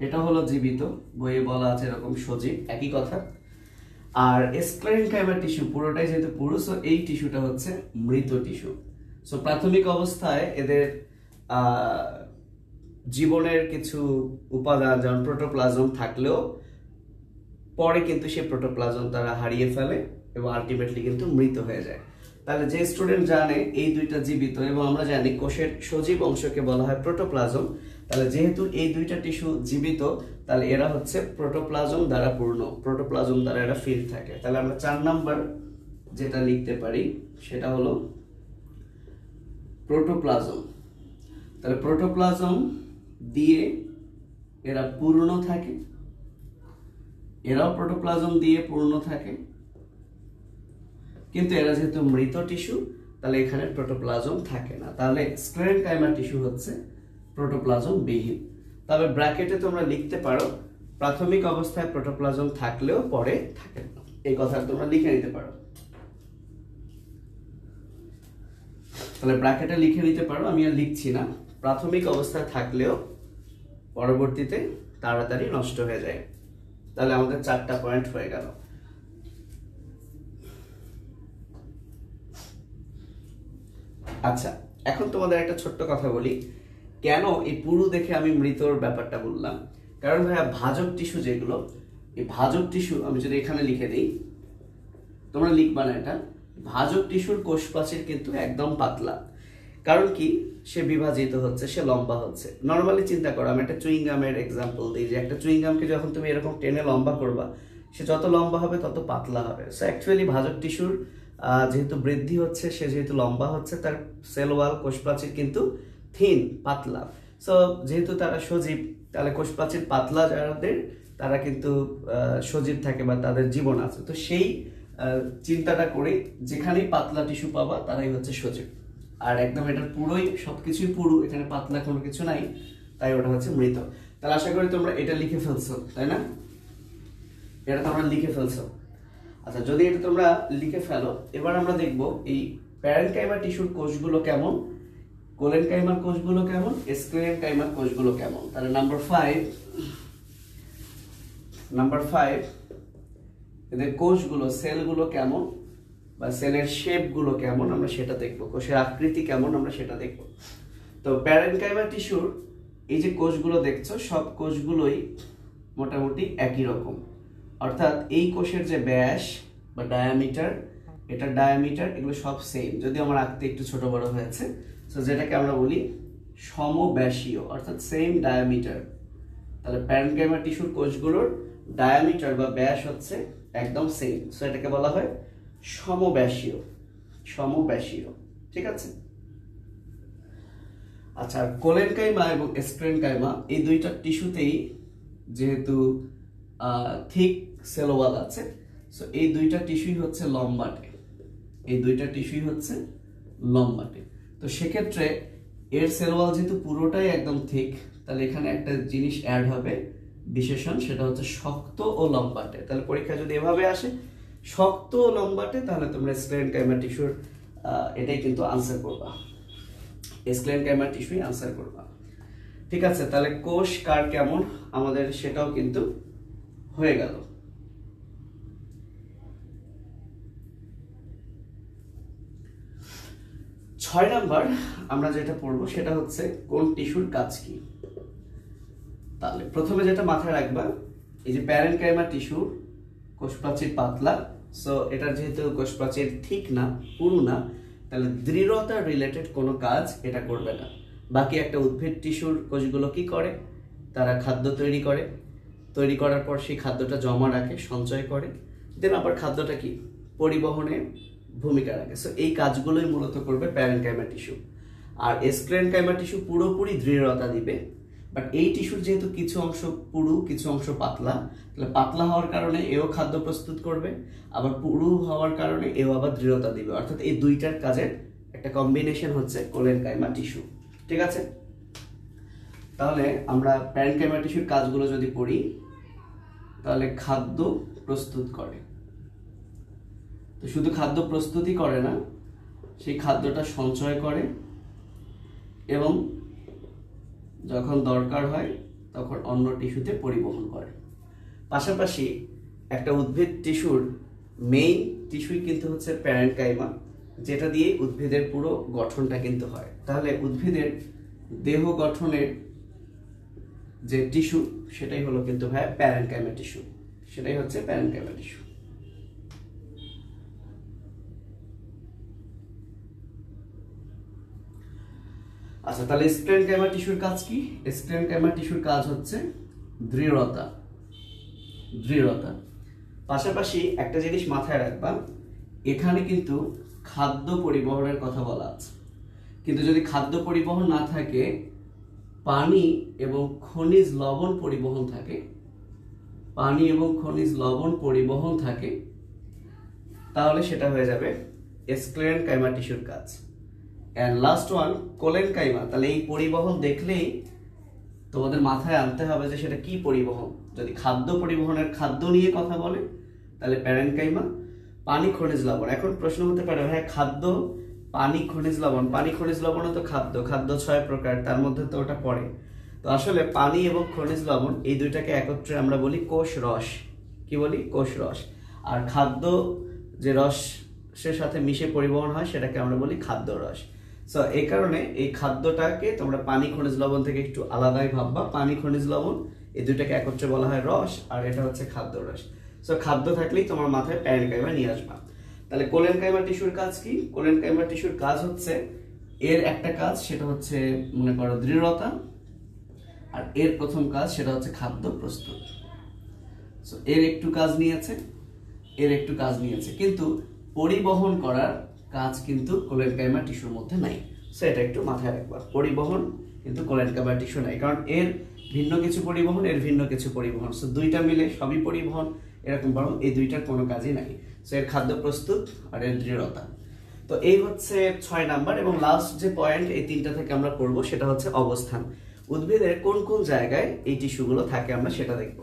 এটা হলো জীবিত, বইয়ে বলা আছে এরকম সজীব, একই কথা। আর স্ক্লেরেনকাইমা টিস্যু পুরোটাই যেহেতু পুরু, সো এই টিস্যুটা হচ্ছে মৃত টিস্যু। সো প্রাথমিক অবস্থায় এদের জীবনের কিছু উপাদান যেমন প্রোটোপ্লাজম থাকলেও পরে কিন্তু সেই প্রোটোপ্লাজম তারা হারিয়ে ফেলে এবং আলটিমেটলি কিন্তু মৃত হয়ে যায়। তাহলে যে স্টুডেন্ট জানে এই দুইটা জীবিত, এবং আমরা জানি কোষের সজীব অংশকে বলা হয় প্রোটোপ্লাজম, তাহলে যেহেতু এই দুইটা টিস্যু জীবিত, তাহলে এরা হচ্ছে প্রোটোপ্লাজম দ্বারা পূর্ণ, প্রোটোপ্লাজম দ্বারা এরা ফিল থাকে। তাহলে আমরা 4 নাম্বার যেটা লিখতে পারি সেটা হলো প্রোটোপ্লাজম। তাহলে প্রোটোপ্লাজম দিয়ে এরা পূর্ণ থাকে, এরাও প্রোটোপ্লাজম দিয়ে পূর্ণ থাকে, কিন্তু এরা যেহেতু মৃত টিস্যু তাহলে এখানে প্রোটোপ্লাজম থাকে না। তাহলে স্ক্লেরেনকাইমা টিস্যু হচ্ছে প্রোটোপ্লাজম বিহীন। তবে ব্র্যাকেটে তোমরা লিখতে পারো প্রাথমিক অবস্থায় প্রোটোপ্লাজম থাকলেও পরে থাকে না, এই কথা তোমরা লিখে নিতে পারো। তাহলে ব্র্যাকেটে লিখে নিতে পারো, আমি আর লিখছি না। প্রাথমিক অবস্থায় থাকলেও পরবর্তীতে তাড়াতাড়ি নষ্ট হয়ে যায়। তাহলে আমাদের 4টা পয়েন্ট হয়ে গেল। আচ্ছা, এখন তোমাদের একটা ছোট্ট কথা বলি, কেন এই পুরু দেখে আমি মৃতর ব্যাপারটা বললাম। কারণ ভাইয়া ভাজক টিস্যু যেগুলো, এই ভাজক টিস্যু আমি যদি এখানে লিখে দিই, তোমরা লিখবা না এটা, ভাজক টিস্যুর কোষ প্রাচীর কিন্তু একদম পাতলা। কারণ কি, সে বিভাজিত হচ্ছে, সে লম্বা হচ্ছে। নর্মালি চিন্তা করো, আমি একটা চুইংগামের এক্সাম্পল দিই, যে একটা চুইংগামকে যখন তুমি এরকম টেনে লম্বা করবা, সে যত লম্বা হবে তত পাতলা হবে। সো অ্যাকচুয়ালি ভাজক টিস্যুর যেহেতু বৃদ্ধি হচ্ছে, সে যেহেতু লম্বা হচ্ছে, তার সেল ওয়াল কোষ প্রাচীর কিন্তু থিন, পাতলা। সো যেহেতু তারা সজীব, তাহলে কোষ প্রাচীর পাতলা যাদের, তারা কিন্তু সজীব থাকে বা তাদের জীবন আছে। তো সেই চিন্তাটা করে যেখানেই পাতলা টিস্যু পাবা তারাই হচ্ছে সজীব। আর একদম এটার পুরোই সবকিছুই পুরু, এখানে পাতলা কোনো কিছু নাই, তাই ওটা হচ্ছে মৃত। তাহলে আশা করি তোমরা এটা লিখে ফেলছো, তাই না? এটা তোমরা লিখে ফেলছো। আচ্ছা, যদি এটা তোমরা লিখে ফেলো, এবার আমরা দেখব এই প্যারেনকাইমা টিস্যুর কোষগুলো কেমন, কোলেনকাইমার কোষগুলো কেমন, স্ক্লেরেনকাইমার কোষগুলো কেমন। তাহলে নাম্বার 5 এদের কোষগুলো, সেলগুলো কেমন, বা সেলের শেপগুলো কেমন আমরা সেটা দেখব, কোষের আকৃতি কেমন আমরা সেটা দেখব। তো প্যারেনকাইমা টিস্যুর এই যে কোষগুলো দেখছো, সব কোষগুলোই মোটামুটি একই রকম। অর্থাৎ এই কোষের যে ব্যাস বা ডায়ামিটার, এটা ডায়ামিটার, এগুলো সব সেম, যদি আমার আঁকতে একটু ছোট বড় হয়েছে। সো যেটাকে আমরা বলি সমব্যাসীয়, অর্থাৎ সেম ডায়ামিটার। তাহলে প্যারেনকাইমা টিস্যুর কোষগুলোর ডায়ামিটার বা ব্যাস হচ্ছে একদম সেম, সো এটাকে বলা হয় সমব্যাসীয়। ঠিক আছে? আচ্ছা, কোলেনকাইমা এবং স্ক্লেরেনকাইমা এই দুইটা টিস্যুতেই যেহেতু থিক সেল ওয়াল আছে, সো এই দুইটা টিস্যুই হচ্ছে লম্বাটে। তো সেক্ষেত্রে এর সেল ওয়াল যেহেতু পুরোটাই একদম থিক, তাহলে এখানে একটা জিনিস অ্যাড হবে, বিশেষণ, সেটা হচ্ছে শক্ত ও লম্বাটে। তাহলে পরীক্ষা যদি এভাবে আসে, শক্ত লম্বাটে, তাহলে তোমরা স্ক্লেরেনকাইমা টিস্যুর এটাই কিন্তু আনসার করবা, স্ক্লেরেনকাইমা টিস্যুই আনসার করবা। ঠিক আছে, তাহলে কোষ কার কেমন আমাদের সেটাও কিন্তু হয়ে গেল। ছয় নাম্বার আমরা যেটা পড়বো সেটা হচ্ছে কোন টিস্যুর কাজ কি। তাহলে প্রথমে যেটা মাথায় রাখবা, এই যে প্যারেনকাইমা টিস্যু কোষপ্রাচীর পাতলা, সো এটার যেহেতু কোষপ্রাচীর ঠিক না, পুরু না, তাহলে দৃঢ়তা রিলেটেড কোনো কাজ এটা করবে না। বাকি একটা উদ্ভিদ টিস্যুর কোষগুলো কি করে, তারা খাদ্য তৈরি করে, তৈরি করার পর সেই খাদ্যটা জমা রাখে, সঞ্চয় করে, দেন আবার খাদ্যটা কি পরিবহনে ভূমিকা রাখে। সো এই কাজগুলোই মূলত করবে প্যারেনকাইমা টিস্যু। আর স্ক্লেরেনকাইমা টিস্যু পুরোপুরি দৃঢ়তা দিবে, বাট এই টিস্যুর যেহেতু কিছু অংশ পুরু কিছু অংশ পাতলা, তাহলে পাতলা হওয়ার কারণে এও খাদ্য প্রস্তুত করবে, আবার পুরু হওয়ার কারণে এও আবার দৃঢ়তা দিবে। অর্থাৎ এই দুইটার কাজের একটা কম্বিনেশন হচ্ছে কোলেনকাইমা টিস্যু। ঠিক আছে, তাহলে আমরা প্যারেনকাইমা টিস্যুর কাজগুলো যদি পড়ি, তাহলে খাদ্য প্রস্তুত করে, তো শুধু খাদ্য প্রস্তুতই করে না, সেই খাদ্যটা সঞ্চয় করে এবং যখন দরকার হয় তখন অন্য টিস্যুতে পরিবহন করে। পাশাপাশি একটা উদ্ভিদ টিস্যুর মেইন টিস্যুই কিন্তু হচ্ছে প্যারেনকাইমা, যেটা দিয়ে উদ্ভিদের পুরো গঠনটা কিন্তু হয়। তাহলে উদ্ভিদের দেহ গঠনের যে টিস্যু সেটাই হলো কিন্তু প্যারেনকাইমা টিস্যু, সেটাই হচ্ছে প্যারেনকাইমা টিস্যু। আচ্ছা, তাহলে স্ক্লেরেনকাইমা টিস্যুর কাজ কি? স্ক্লেরেনকাইমা টিস্যুর কাজ হচ্ছে দৃঢ়তা, দৃঢ়তা। পাশাপাশি একটা জিনিস মাথায় রাখবা, এখানে কিন্তু খাদ্য পরিবহনের কথা বলা আছে, কিন্তু যদি খাদ্য পরিবহন না থাকে, পানি এবং খনিজ লবণ পরিবহন থাকে, পানি এবং খনিজ লবণ পরিবহন থাকে, তাহলে সেটা হয়ে যাবে স্ক্লেরেনকাইমা টিস্যুর কাজ। And last one collenchyma. তাহলে এই পরিবহন দেখলেই তোমাদের মাথায় আনতে হবে যে সেটা কি পরিবহন। যদি খাদ্য পরিবহনের খাদ্য নিয়ে কথা বলে তাহলে প্যারেনকাইমা, পানি খনিজ লবণ। এখন প্রশ্ন হতে পারে খাদ্য পানি খনিজ লবণ, পানি খনিজ লবণও তো খাদ্য, খাদ্য 6 প্রকার, তার মধ্যে তো ওটা পড়ে। তো আসলে পানি এবং খনিজ লবণ এই দুইটাকে একত্রে আমরা বলি কোষ রস। কি বলি? কোষ রস। আর খাদ্য যে রসের সাথে মিশে পরিবহন হয় সেটাকে আমরা বলি খাদ্য রস। সো এই কারণে এই খাদ্যটাকে তোমরা পানি খনিজ লবণ থেকে একটু আলাদাই ভাববা। পানি খনিজ লবণ এই দুইটাকে একত্রে বলা হয় রস, আর এটা হচ্ছে খাদ্য রস। সো খাদ্য থাকলেই তোমার মাথায় প্যারেনকাইমা নিয়ে আসবা। তাহলে কোলেনকাইমা টিস্যুর কাজ কি? কোলেনকাইমা টিস্যুর কাজ হচ্ছে, এর একটা কাজ সেটা হচ্ছে মনে করো দৃঢ়তা, আর এর প্রথম কাজ সেটা হচ্ছে খাদ্য প্রস্তুত। সো এর একটু কাজ নিয়েছে, এর একটু কাজ নিয়েছে, কিন্তু পরিবহন করার কাজ কিন্তু কোলেনকাইমা টিস্যুর মধ্যে নাই। সো এটা একটু মাথায় রাখবা, পরিবহন কিন্তু কোলেনকাইমা টিস্যু নাই, কারণ এর ভিন্ন কিছু পরিবহন, এর ভিন্ন কিছু পরিবহন। সো দুইটা মিলে সবই পরিবহন এরকম, বরং এই দুইটার কোনো কাজই নাই। সো এর খাদ্য প্রস্তুত আর এর দৃঢ়তা। তো এই হচ্ছে 6 নাম্বার। এবং লাস্ট যে পয়েন্ট এই তিনটা থেকে আমরা পড়বো সেটা হচ্ছে অবস্থান। উদ্ভিদের কোন কোন জায়গায় এই টিস্যুগুলো থাকে আমরা সেটা দেখব।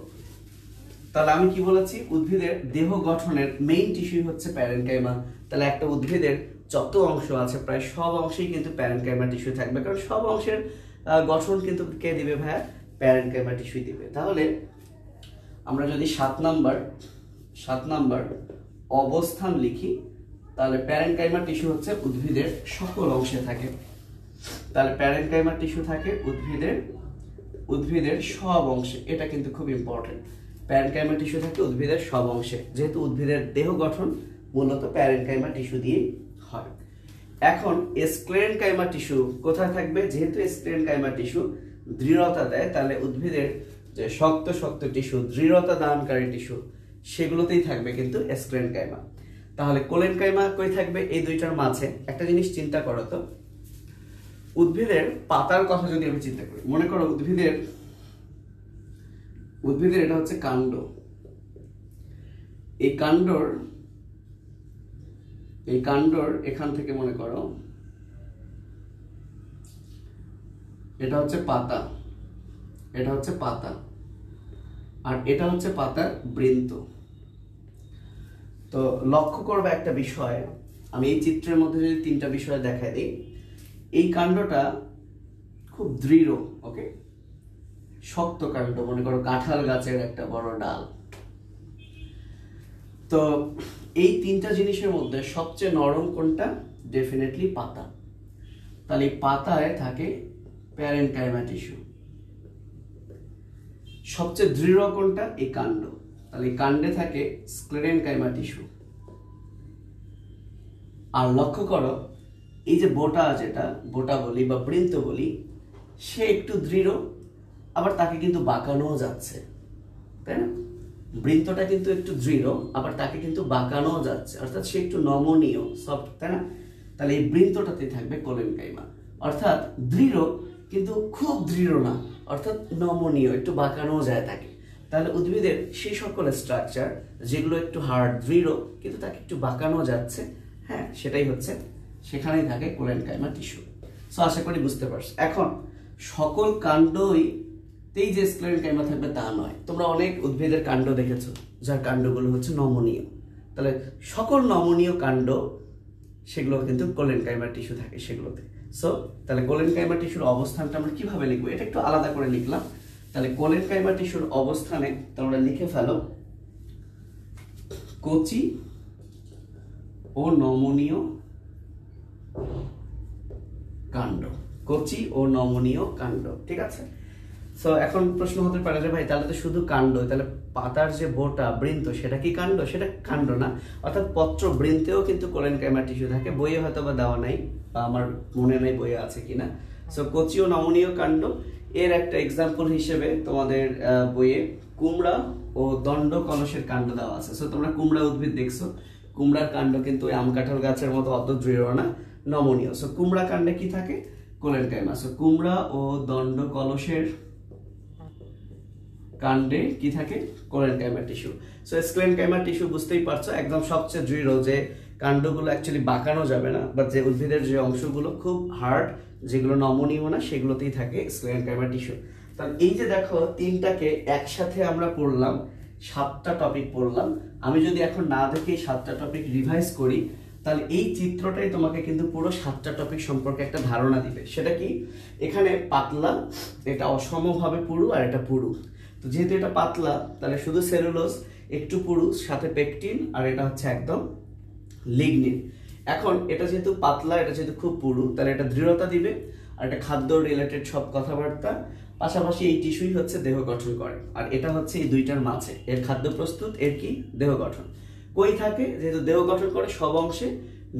তাহলে আমি কি বলেছি? উদ্ভিদের দেহ গঠনের মেইন টিস্যু হচ্ছে প্যারেনকাইমা। তাহলে একটা উদ্ভিদের যত অংশ আছে প্রায় সব অংশেই কিন্তু প্যারেনকাইমা টিস্যু থাকবে, কারণ সব অংশের গঠন কিন্তু কে দিবে ভাইয়া? প্যারেনকাইমা টিস্যু দিবে। তাহলে আমরা যদি 7 নাম্বার অবস্থান লিখি, তাহলে প্যারেনকাইমা টিস্যু হচ্ছে উদ্ভিদের সকল অংশে থাকে। তাহলে প্যারেনকাইমা টিস্যু থাকে উদ্ভিদের সব অংশে। এটা কিন্তু খুব ইম্পর্টেন্ট। প্যারেনকাইমা টিস্যু থাকে উদ্ভিদের সব অংশে, যেহেতু উদ্ভিদের দেহ গঠন মূলত প্যারেনকাইমা টিস্যু দিয়ে হয়। এখন স্ক্লেরেনকাইমা টিস্যু কোথায় থাকবে? যেহেতু স্ক্লেরেনকাইমা টিস্যু দৃঢ়তা দেয়, তাহলে উদ্ভিদের যে শক্ত শক্ত টিস্যু, দৃঢ়তা দানকারী টিস্যু, সেগুলোতেই থাকবে কিন্তু স্ক্লেরেনকাইমা। তাহলে কোলেনকাইমা কই থাকবে? এই দুইটার মাঝে। একটা জিনিস চিন্তা করো তো, উদ্ভিদের পাতার কথা যদি আমি চিন্তা করি, মনে করো উদ্ভিদের এটা হচ্ছে কাণ্ড। এই কাণ্ডর এখান থেকে মনে করো এটা হচ্ছে পাতা, এটা হচ্ছে পাতা, আর এটা হচ্ছে পাতার বৃন্ত। তো লক্ষ্য করবে একটা বিষয়, আমি এই চিত্রের মধ্যে যদি তিনটা বিষয় দেখাই দিই, এই কাণ্ডটা খুব দৃঢ়, ওকে, শক্ত কাণ্ড, মনে করো কাঁঠাল গাছের একটা বড় ডাল। তো এই তিনটা জিনিসের মধ্যে সবচেয়ে নরম কোনটা? ডেফিনেটলি পাতা। তাহলে পাতায় থাকে প্যারেনকাইমা টিস্যু। সবচেয়ে দৃঢ় কোনটা? এই কাণ্ড। তাহলে কাণ্ডে থাকে স্ক্লেরেনকাইমা টিস্যু। আর লক্ষ্য করো এই যে বোটা, যেটা বোটা বলি বা বৃন্ত বলি, সে একটু দৃঢ়, আবার তাকে কিন্তু বাঁকানোও যাচ্ছে, তাই না? বৃন্তটা কিন্তু একটু দৃঢ়, আবার তাকে কিন্তু বাঁকানোও যাচ্ছে, অর্থাৎ সে একটু নমনীয়, সফট, তাই না? তাহলে এই বৃন্তটাতে থাকবে কোলেনকাইমা, অর্থাৎ দৃঢ় কিন্তু খুব দৃঢ় না, অর্থাৎ নমনীয়, একটু বাঁকানোও যায় তাকে। তাহলে উদ্ভিদের সেই সকল স্ট্রাকচার যেগুলো একটু হার্ড, দৃঢ়, কিন্তু তাকে একটু বাঁকানো যাচ্ছে, হ্যাঁ, সেটাই হচ্ছে, সেখানেই থাকে কোলেনকাইমা টিস্যু। সো আশা করি বুঝতে পারছো। এখন সকল কাণ্ডই তেই যে স্ক্লেরেনকাইমা থাকবে তা নয়। তোমরা অনেক উদ্ভিদের কাণ্ড দেখেছো যার কাণ্ডগুলো হচ্ছে নমনীয়। তাহলে সকল নমনীয় কাণ্ড, সেগুলো কিন্তু কোলেনকাইমা টিস্যু থাকে সেগুলোতে। সো তাহলে কোলেনকাইমা টিস্যুর অবস্থানটা আমরা কিভাবে লিখবো? এটা একটু আলাদা করে লিখলাম। তাহলে কোলেনকাইমা টিস্যুর অবস্থানে তোমরা লিখে ফেলো কচি ও নমনীয় কাণ্ড। কচি ও নমনীয় কাণ্ড, ঠিক আছে? সো এখন প্রশ্ন হতে পারে যে ভাই তাহলে তো শুধু কাণ্ড, তাহলে পাতার যে বোটা, বৃন্ত, সেটা কি কাণ্ড? সেটা কাণ্ড না, অর্থাৎ পত্র বৃন্তেও কিন্তু কোলেনকাইমা টিস্যু থাকে। বইয়ে হয়তো বা দেওয়া নাই, বা আমার মনে নাই বইয়ে আছে কিনা। সো কচি ও নমনীয় কাণ্ড, এর একটা এক্সাম্পল হিসেবে তোমাদের বইয়ে কুমড়া ও দণ্ড কলসের কাণ্ড দেওয়া আছে। সো তোমরা কুমড়া উদ্ভিদ দেখছো, কুমড়ার কাণ্ড কিন্তু আম কাঁঠাল গাছের মতো অত দৃঢ় না, নমনীয়। সো কুমড়া কাণ্ডে কি থাকে? কোলেনকাইমা। সো কুমড়া ও দণ্ড কলসের কাণ্ডে কি থাকে? Collenchyma tissue. So sclerenchyma tissue বুঝতেই পারছো, একদম সবচেয়ে দৃঢ়, যে কাণ্ডগুলো অ্যাকচুয়ালি বাঁকানো যাবে না, বা যে উদ্ভিদের যে অংশগুলো খুব হার্ড, যেগুলো নমনীয় না, সেগুলোতেই থাকে স্ক্লেরেনকাইমা টিস্যু। তাহলে এই যে দেখো তিনটাকে একসাথে আমরা পড়লাম, 7টা টপিক পড়লাম। আমি যদি এখন না দেখে 7টা টপিক রিভাইজ করি, তাহলে এই চিত্রটাই তোমাকে কিন্তু পুরো 7টা টপিক সম্পর্কে একটা ধারণা দিবে। সেটা কি? এখানে পাতলা, এটা অসমভাবে পুরু, আর এটা পুরু। তো যেহেতু এটা পাতলা, তাহলে শুধু সেলুলোজ, একটু পুরু, সাথে পেকটিন, আর এটা হচ্ছে একদম লিগনিন। এখন এটা যেহেতু পাতলা, এটা যেহেতু খুব পুরু, তাহলে এটা দৃঢ়তা দিবে, আর এটা খাদ্য রিলেটেড সব কথাবার্তা। পাশাপাশি এই টিস্যুই হচ্ছে দেহ গঠন করে, আর এটা হচ্ছে এই দুইটার মাঝে, এর খাদ্য প্রস্তুত, এর কি দেহ গঠন। কই থাকে? যেহেতু দেহ গঠন করে সব অংশে,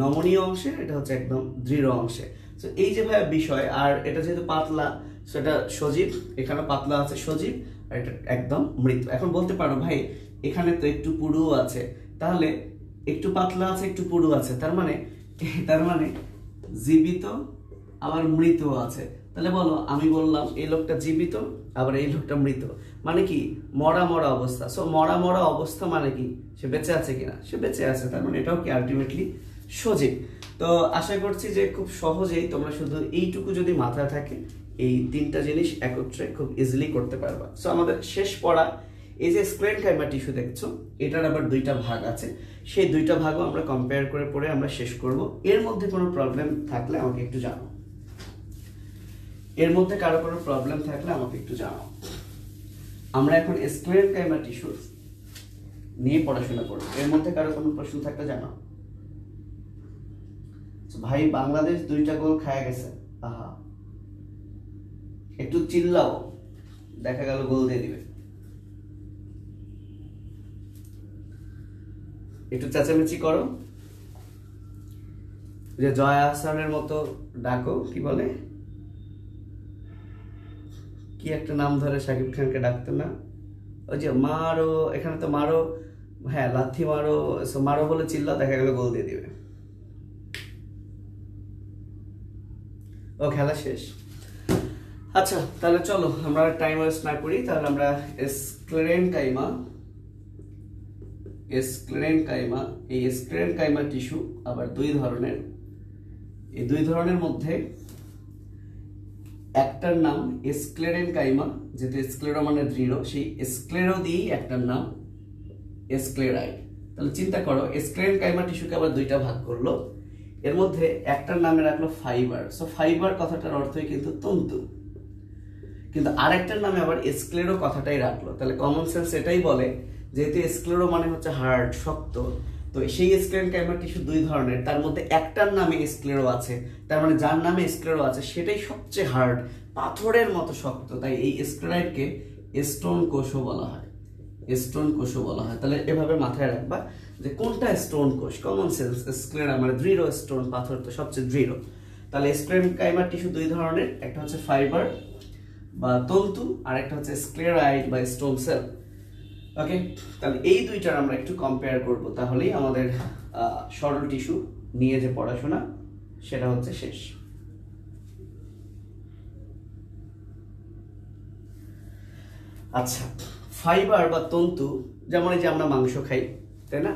নমনীয় অংশে, এটা হচ্ছে একদম দৃঢ় অংশে। তো এই যে ভাইয়া বিষয়, আর এটা যেহেতু পাতলা, সেটা সজীব, এখানে পাতলা আছে সজীব, আর এটা একদম মৃত। এখন বলতে পারো ভাই এখানে তো একটু পুরু আছে, তাহলে একটু পাতলা আছে, একটু পুরু আছে, তার মানে জীবিত আবার মৃত আছে। তাহলে বলো, আমি বললাম এই লোকটা জীবিত, আবার এই লোকটা মৃত, মানে কি? মরা মরা অবস্থা। সো মরা মরা অবস্থা মানে কি? সে বেঁচে আছে কিনা? সে বেঁচে আছে, তার মানে এটাও কি আলটিমেটলি সজীব। তো আশা করছি যে খুব সহজেই তোমরা শুধু এইটুকু যদি মাথায় থাকে, এই তিনটা জিনিস একত্রে খুব ইজিলি করতে পারবা। সো আমাদের শেষ পড়া, এই যে স্ক্লেরেনকাইমা টিস্যু দেখছো, এটার আবার দুইটা ভাগ আছে, সেই দুইটা ভাগও আমরা কম্পেয়ার করে পড়ে আমরা শেষ করব। এর মধ্যে কোনো প্রবলেম থাকলে আমাকে একটু জানাও, এর মধ্যে কারো কোনো প্রবলেম থাকলে আমাকে একটু জানাও। আমরা এখন স্ক্লেরেনকাইমা টিস্যু নিয়ে পড়াশোনা করব, এর মধ্যে কারো কোনো প্রশ্ন থাকলে জানাও। ভাই বাংলাদেশ 2টা গোল খায় গেছে, আহা, একটু চিল্লাও, দেখা গেল গোল দিয়ে দিবে। একটু চেঁচামেচি করো, যে জয়া আহসানের মতো ডাকো, কি বলে, কি একটা নাম ধরে শাকিব খানকে ডাকতো না, ওই যে মারো, এখানে তো মারো, হ্যাঁ লাথি মারো, মারো বলে চিল্লাও, দেখা গেল গোল দিয়ে দিবে। ও খেলা শেষ। আচ্ছা তাহলে চলো আমরা টাইম ওয়েস্ট না করি, তাহলে আমরা স্ক্লেরেনকাইমা, এই স্ক্লেরেনকাইমা টিস্যু আবার দুই ধরনের। এই দুই ধরনের মধ্যে একটার নাম স্ক্লেরেনকাইমা, যেহেতু স্ক্লেরো মানে দৃঢ়, সেই স্ক্লেরো দিয়েই একটার নাম স্ক্লেরাইড। তাহলে চিন্তা করো, স্ক্লেরেনকাইমা টিস্যুকে আবার দুইটা ভাগ করলো, এর মধ্যে একটার নামে রাখলো ফাইবার। সো ফাইবার কথাটার অর্থই কিন্তু তন্তু, কিন্তু আরেকটার নামে আবার স্ক্লেরো কথাটাই রাখলো। তাহলে কমন সেন্স এটাই বলে, যেহেতু স্ক্লেরো মানে হচ্ছে হার্ড, শক্ত, তো সেই স্ক্লেরেনকাইমা টিস্যু দুই ধরনের, তার মধ্যে একটার নামে স্ক্লেরো আছে, তার মানে যার নামে স্ক্লেরো আছে সেটাই সবচেয়ে হার্ড, পাথরের মতো শক্ত। তাই এই স্ক্লেরাইডকে স্টোন কোষও বলা হয়, স্টোন কোষও বলা হয়। তাহলে এভাবে মাথায় রাখবা যে কোনটা স্টোন কোষ। কমন সেন্স, স্ক্লেরা মানে দৃঢ়, স্টোন পাথর তো সবচেয়ে দৃঢ়। তাহলে স্ক্লেরেনকাইমা টিস্যু দুই ধরনের, একটা হচ্ছে ফাইবার বা তন্তু, আর একটা হচ্ছে স্ক্লেরাইড বা স্টোন সেল। ওকে, তাহলে এই দুইটার আমরা একটু কম্পেয়ার করব, তাহলেই আমাদের সরল টিস্যু নিয়ে যে পড়াশোনা সেটা হচ্ছে শেষ। আচ্ছা, ফাইবার বা তন্তু, যেমন এই যে আমরা মাংস খাই, তাই না?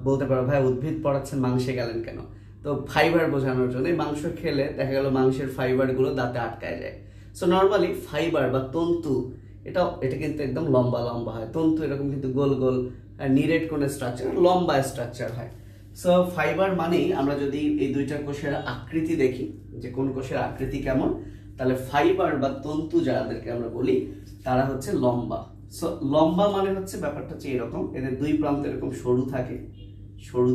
বলতে পারো ভাই উদ্ভিদ পড়াচ্ছেন, মাংসে গেলেন কেন? তো ফাইবার বোঝানোর জন্য, মাংস খেলে দেখা গেল মাংসের ফাইবারগুলো দাঁতে আটকায় যায়। সো নর্মালি ফাইবার বা তন্তু এটা কিন্তু একদম লম্বা লম্বা হয়, তন্তু এরকম কিন্তু গোল গোল নিরেট কোন স্ট্রাকচার, লম্বা স্ট্রাকচার হয়। সো ফাইবার মানেই আমরা যদি এই দুইটা কোষের আকৃতি দেখি, যে কোন কোষের আকৃতি কেমন, তাহলে ফাইবার বা তন্তু যাদেরকে আমরা বলি তারা হচ্ছে লম্বা। সো লম্বা মানে হচ্ছে ব্যাপারটা হচ্ছে এরকম, এদের দুই প্রান্ত এরকম সরু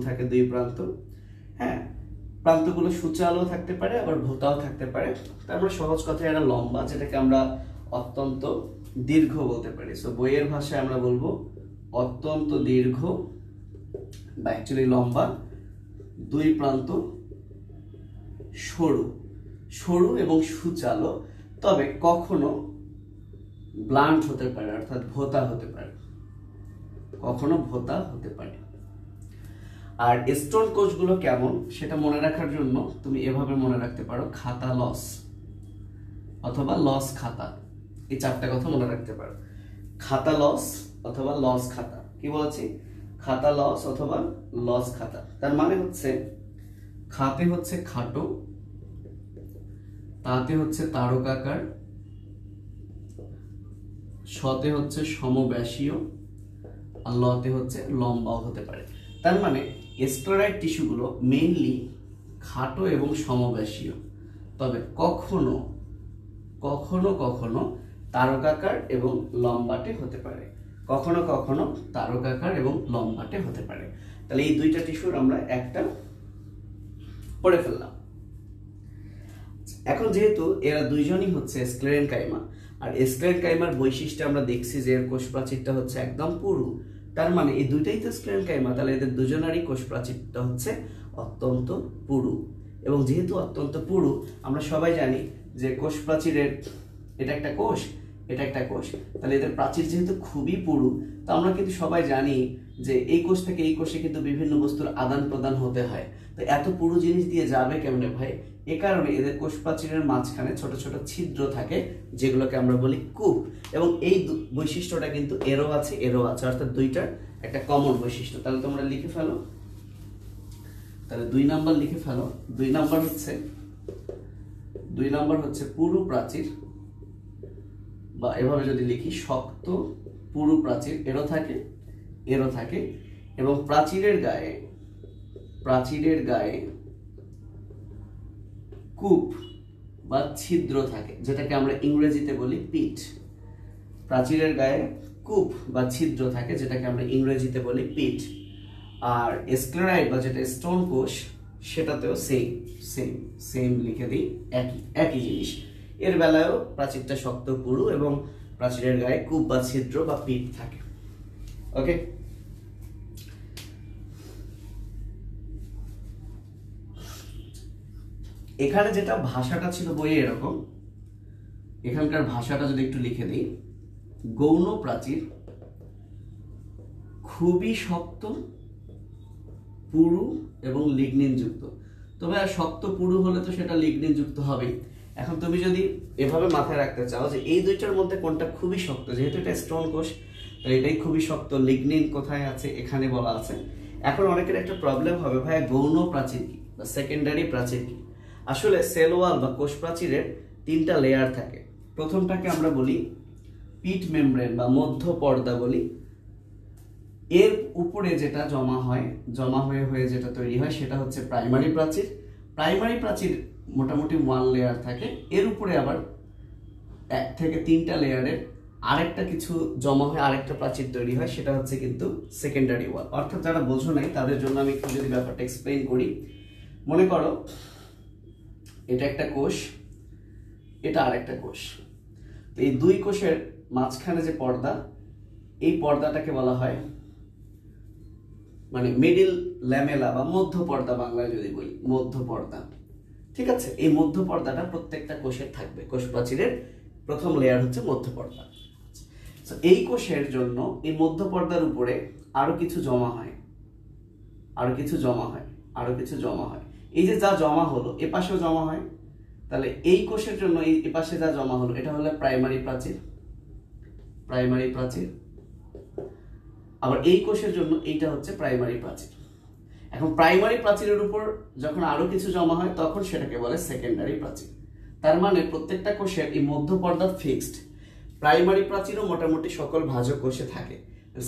থাকে দুই প্রান্ত। হ্যাঁ, প্রান্তগুলো সূচালো থাকতে পারে, আবার ভোঁতাও থাকতে পারে। তারপরে সহজ কথায় এরা লম্বা, যেটাকে আমরা অত্যন্ত দীর্ঘ বলতে পারি। সো বইয়ের ভাষায় আমরা বলবো অত্যন্ত দীর্ঘ বা অ্যাকচুয়ালি লম্বা, দুই প্রান্ত সরু এবং সূচালো, তবে কখনো ব্লান্ট হতে পারে, অর্থাৎ ভোঁতা হতে পারে, কখনো ভোঁতা হতে পারে। আর স্টোন কোষগুলো কেমন সেটা মনে রাখার জন্য তুমি এভাবে মনে রাখতে পারো, খাতা লস অথবা লস খাতা, এই চারটা কথা মনে রাখতে পারো। খাতা লস অথবা লস খাতা, কি বলেছি? খাতা লস অথবা লস খাতা। তার মানে হচ্ছে খাতে হচ্ছে খাটো, তাতে হচ্ছে তারকাকার, শতে হচ্ছে সমব্যাসীয়, আর লতে হচ্ছে লম্বাও হতে পারে। তার মানে স্ক্লেরাইড টিস্যুগুলো মেইনলি খাটো এবং সমব্যাসীয়, তবে কখনো কখনো কখনো তারকাকার এবং লম্বাটে হতে পারে, কখনো কখনো তারকাকার এবং লম্বাটে হতে পারে। তাহলে এই দুইটা টিস্যুর আমরা একটা পড়ে ফেললাম। এখন যেহেতু এরা দুইজনই হচ্ছে স্ক্লেরেনকাইমা, আর স্ক্লেরেনকাইমার বৈশিষ্ট্য আমরা দেখছি যে এর কোষ প্রাচীরটা হচ্ছে একদম পুরু, তার মানে এই দুইটাই তো স্ক্লেরেনকাইমা, তাহলে এদের দুজনেরই কোষ প্রাচীরটা হচ্ছে অত্যন্ত পুরু। এবং যেহেতু অত্যন্ত পুরু, আমরা সবাই জানি যে কোষ প্রাচীরের এটা একটা কোষ, এটা একটা কোষ, তাহলে এদের প্রাচীর যেহেতু খুবই পুরু, তো আমরা কিন্তু সবাই জানি যে এই কোষ থেকে এই কোষে কিন্তু বিভিন্ন বস্তুর আদান প্রদান হতে হয়। তো এত পুরু জিনিস দিয়ে যাবে কেমনে ভাই? এ কারণে এদের কোষ প্রাচীরের মাঝখানে ছোট ছোট ছিদ্র থাকে, যেগুলোকে আমরা বলি কূপ। এবং এই বৈশিষ্ট্যটা কিন্তু এরও আছে, অর্থাৎ দুইটার একটা কমন বৈশিষ্ট্য। তাহলে তোমরা লিখে ফেলো, তাহলে 2 নাম্বার লিখে ফেলো। 2 নাম্বার হচ্ছে পুরু প্রাচীর, বা এভাবে যদি লিখি শক্ত পুরু প্রাচীর, এরও থাকে, এবং প্রাচীরের গায়ে কূপ বা ছিদ্র থাকে, যেটাকে আমরা ইংরেজিতে বলি পিট। প্রাচীরের গায়ে কূপ বা ছিদ্র থাকে, যেটাকে আমরা ইংরেজিতে বলি পিট। আর স্ক্লেরাইড বা যেটা স্টোন কোষ, সেটাতেও সেম লিখে দিই, একই জিনিস। এর বেলায়ও প্রাচীরটা শক্ত পুরু এবং প্রাচীরের গায়ে কূপ বা ছিদ্র বা পিট থাকে। ওকে, এখানে যেটা ভাষাটা ছিল বইয়ে এরকম, এখানকার ভাষাটা যদি একটু লিখে দিই, গৌণ প্রাচীর খুবই শক্ত, পুরু এবং লিগনিন যুক্ত। তবে আর শক্ত পুরু হলে তো সেটা লিগনিন যুক্ত হবেই। এখন তুমি যদি এভাবে মাথায় রাখতে চাও যে এই দুইটার মধ্যে কোনটা খুবই শক্ত, যেহেতু এটা স্টোন কোষ, তো এটাই খুবই শক্ত। লিগনিন কোথায় আছে? এখানে বলা আছে। এখন অনেকের একটা প্রবলেম হবে, ভাই গৌণ প্রাচীর কি বা সেকেন্ডারি প্রাচীর কি? আসলে সেল ওয়াল বা কোষ প্রাচীরের 3টা লেয়ার থাকে। প্রথমটাকে আমরা বলি পিট মেমব্রেন বা মধ্য পর্দা বলি। এর উপরে যেটা জমা হয়ে যেটা তৈরি হয় সেটা হচ্ছে প্রাইমারি প্রাচীর। প্রাইমারি প্রাচীর মোটামুটি 1 লেয়ার থাকে, এর উপরে আবার 1 থেকে 3টা লেয়ারের আরেকটা কিছু জমা হয়ে আরেকটা প্রাচীর তৈরি হয়, সেটা হচ্ছে কিন্তু সেকেন্ডারি ওয়াল। অর্থাৎ যারা বোঝো নাই তাদের জন্য আমি একটু যদি ব্যাপারটা এক্সপ্লেইন করি, মনে করো এটা একটা কোষ, এটা আরেকটা কোষ। তো এই দুই কোষের মাঝখানে যে পর্দা, এই পর্দাটাকে বলা হয় মানে মিডিল ল্যামেলা বা মধ্য পর্দা, বাংলায় যদি বলি মধ্য পর্দা। ঠিক আছে, এই মধ্য পর্দাটা প্রত্যেকটা কোষের থাকবে। কোষ প্রাচীরের প্রথম লেয়ার হচ্ছে মধ্য পর্দা। এই কোষের জন্য এই মধ্য পর্দার উপরে আরো কিছু জমা হয়, এই যে যা জমা হলো এ পাশেও জমা হয়। তাহলে এই কোষের জন্য এই পাশে যা জমা হলো এটা হলো প্রাইমারি প্রাচীর। আবার এই কোষের জন্য এইটা হচ্ছে প্রাইমারি প্রাচীর। এখন প্রাইমারি প্রাচীরের উপর যখন আরো কিছু জমা হয় তখন সেটাকে বলে সেকেন্ডারি প্রাচীর। তার মানে প্রত্যেকটা কোষের এই মধ্য পর্দা ফিক্সড। প্রাইমারি প্রাচীরও মোটামুটি সকল ভাজক কোষে থাকে।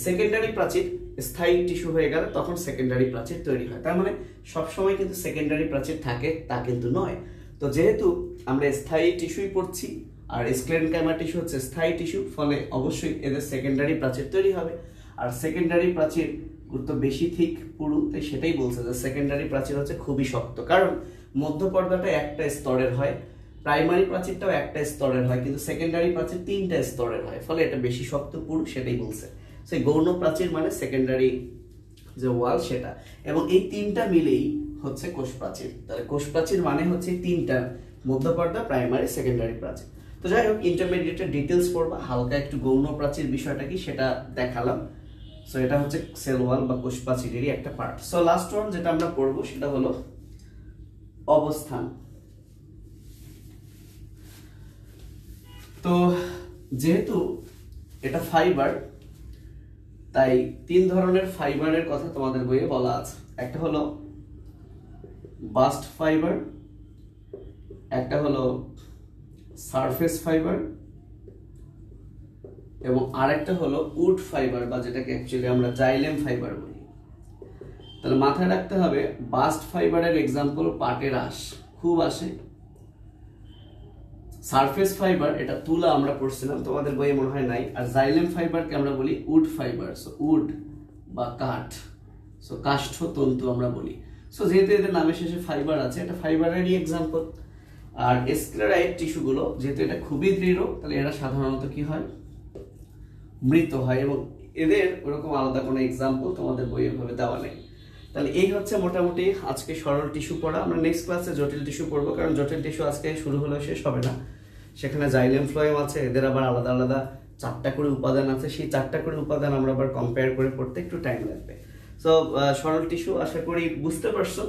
সেকেন্ডারি প্রাচীর স্থায়ী টিস্যু হয়ে গেলে তখন সেকেন্ডারি প্রাচীর তৈরি হয়। তার মানে সবসময় কিন্তু সেকেন্ডারি প্রাচীর থাকে তা কিন্তু নয়। তো যেহেতু আমরা স্থায়ী টিস্যুই পড়ছি আর স্ক্লেরেনকাইমা টিস্যু হচ্ছে স্থায়ী টিস্যু, ফলে অবশ্যই এদের সেকেন্ডারি প্রাচীর তৈরি হবে। আর সেকেন্ডারি প্রাচীর গুরুত্ব বেশি ঠিক পুরু, তাই সেটাই বলছে যে সেকেন্ডারি প্রাচীর হচ্ছে খুবই শক্ত, কারণ মধ্য পর্দাটা একটা স্তরের হয়, প্রাইমারি প্রাচীরটাও একটা স্তরের হয়, কিন্তু সেকেন্ডারি প্রাচীর 3টা স্তরের হয়, ফলে এটা বেশি শক্ত পুরু, সেটাই বলছে। সেই গৌণ প্রাচীর মানে সেকেন্ডারি যে ওয়াল সেটা, এবং এই 3টা মিলেই হচ্ছে কোষ প্রাচীর। তাহলে কোষ প্রাচীর মানে হচ্ছে 3টা, মধ্য পর্দা, প্রাইমারি, সেকেন্ডারি প্রাচীর। তো যাই হোক, ইন্টারমিডিয়েটের ডিটেলস পড়বা, হালকা একটু গৌণ প্রাচীর বিষয়টা কি সেটা দেখালাম। সো এটা হচ্ছে সেল ওয়াল বা কোষ প্রাচীরেরই একটা পার্ট। সো লাস্ট ওয়ান যেটা আমরা পড়বো সেটা হলো অবস্থান। তো যেহেতু এটা ফাইবার, তাই 3 ধরনের ফাইবারের কথা তোমাদের বইয়ে বলা আছে। একটা হলো বাস্ট ফাইবার, একটা হলো সারফেস ফাইবার, এবং আরেকটা হলো উড ফাইবার বা যেটাকে অ্যাকচুয়ালি আমরা জাইলেম ফাইবার বলি। তাহলে মাথায় রাখতে হবে, বাস্ট ফাইবারের এক্সাম্পল পাটের আঁশ, খুব আসে। সারফেস ফাইবার এটা তুলা আমরা পড়ছিলাম, তোমাদের বইয়ে মনে হয় নাই। আর জাইলেম ফাইবারকে আমরা বলি উড ফাইবার, সো উড বা কাঠ, সো কাষ্ঠ তন্তু আমরা বলি। সো যেহেতু এদের নামে শেষে ফাইবার আছে, এটা ফাইবারেরই এক্সাম্পল। আর স্ক্লেরাইড টিস্যুগুলো যেহেতু এটা খুবই দৃঢ়, তাহলে এরা সাধারণত কি হয়, মৃত হয়, এবং এদের ওরকম আলাদা কোনো এক্সাম্পল তোমাদের বইয়ে ভাবে দেওয়া নেই। তাহলে এই হচ্ছে মোটামুটি আজকে সরল টিস্যু পড়া। আমরা নেক্সট ক্লাসে জটিল টিস্যু পড়বো, কারণ জটিল টিস্যু আজকে শুরু হলেও শেষ হবে না। সেখানে জাইলেম ফ্লোয়েম আছে, এদের আবার আলাদা আলাদা 4টা করে উপাদান আছে, সেই 4টা করে উপাদান আমরা আবার কম্পেয়ার করে পড়তে একটু টাইম লাগবে। সো সরল টিস্যু আশা করি বুঝতে পারছো।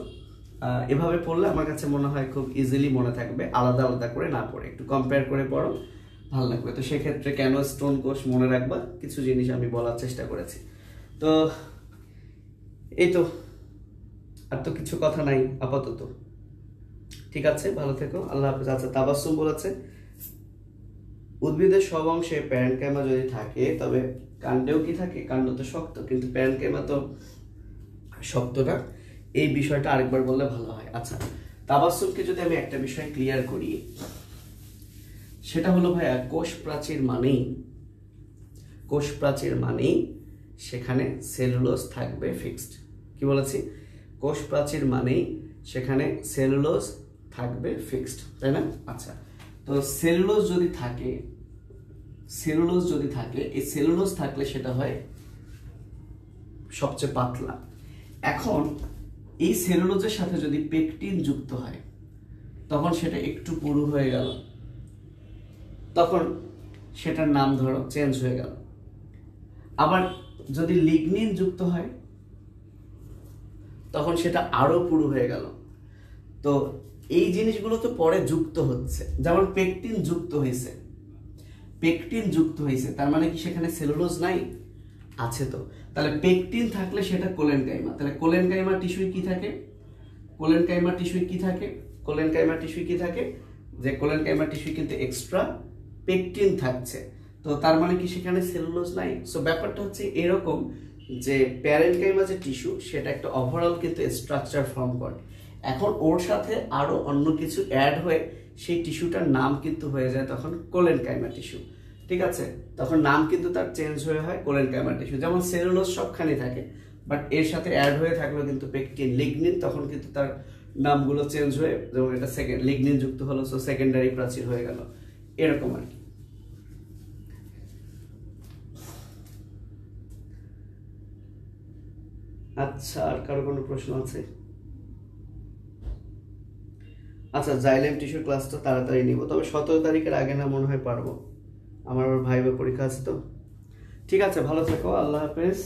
এভাবে পড়লে আমার কাছে মনে হয় খুব ইজিলি মনে থাকবে, আলাদা আলাদা করে না পড়ে একটু কম্পেয়ার করে পড়ো, ভালো লাগবে। তো সেক্ষেত্রে কেন স্টোন কোষ মনে রাখবা, কিছু জিনিস আমি বলার চেষ্টা করেছি। তো এই তো, আর তো কিছু কথা নাই আপাতত। ঠিক আছে, ভালো থেকো, আল্লাহ হাফেজ। আচ্ছা, তাবাসসুম বলেছে উদ্ভিদের সব অংশে প্যারেনকাইমা যদি থাকে তবে কাণ্ডেও কি থাকে, কাণ্ড তো শক্ত কিন্তু প্যারেনকাইমা তো শক্ত না। এই বিষয়টা আরেকবার বললে ভালো হয়। আচ্ছা, তাবাসসুমকে যদি আমি একটা বিষয় ক্লিয়ার করি, সেটা হলো ভাইয়া কোষ প্রাচীর মানেই সেখানে সেলুলোজ থাকবে ফিক্সড। কি বলেছি? কোষ প্রাচীর মানেই সেখানে সেলুলোজ থাকবে ফিক্সড, তাই না? আচ্ছা, তো সেলুলোজ যদি থাকে, এই সেলুলোজ থাকলে সেটা হয় সবচেয়ে পাতলা। এখন এই সেলুলোজের সাথে যদি পেকটিন যুক্ত হয় তখন সেটা একটু পুরু হয়ে গেল, তখন সেটার নাম ধরো চেঞ্জ হয়ে গেল। আবার যদি লিগনিন যুক্ত হয় তখন সেটা আরো পুরু হয়ে গেল। তো এই জিনিসগুলো তো পরে যুক্ত হচ্ছে, যেমন পেকটিন যুক্ত হয়েছে, তার মানে কি সেখানে সেলুলোজ নাই? আছে তো। তাহলে পেকটিন থাকলে সেটা কোলেনকাইমা। তাহলে কোলেনকাইমা টিস্যুই কি থাকে, যে কোলেনকাইমা টিস্যু কিন্তু এক্সট্রা পেকটিন থাকছে, তো তার মানে কি সেখানে সেলুলোজ নাই? সো ব্যাপারটা হচ্ছে এরকম, যে প্যারেনকাইমা যে টিস্যু সেটা একটা ওভারঅল কিন্তু স্ট্রাকচার ফর্ম করে। এখন ওর সাথে আরো অন্য কিছু অ্যাড হয়ে সেই টিস্যুটার নাম কিন্তু হয়ে যায় তখন কোলেনকাইমা টিস্যু। ঠিক আছে, তখন নাম কিন্তু তার চেঞ্জ হয়ে হয় কোলেনকাইমা টিস্যু। যেমন সেলুলোজ সবখানে থাকে, বাট এর সাথে অ্যাড হয়ে থাকলো কিন্তু পেকটিন, লিগনিন, তখন কিন্তু তার নামগুলো চেঞ্জ হয়ে, যেমন এটা সেকেন্ড লিগনিন যুক্ত হলো, সো সেকেন্ডারি প্রাচীর হয়ে গেল, এরকম আর কি। আচ্ছা, আর কারো কোনো প্রশ্ন আছে? আচ্ছা, জাইলেম টিস্যুর ক্লাসটা তাড়াতাড়ি নিব, তবে 17 তারিখের আগে না মনে হয় পারবো, আমার আবার ভাইবা পরীক্ষা আছে তো। ঠিক আছে, ভালো থেকো, আল্লাহ হাফেজ।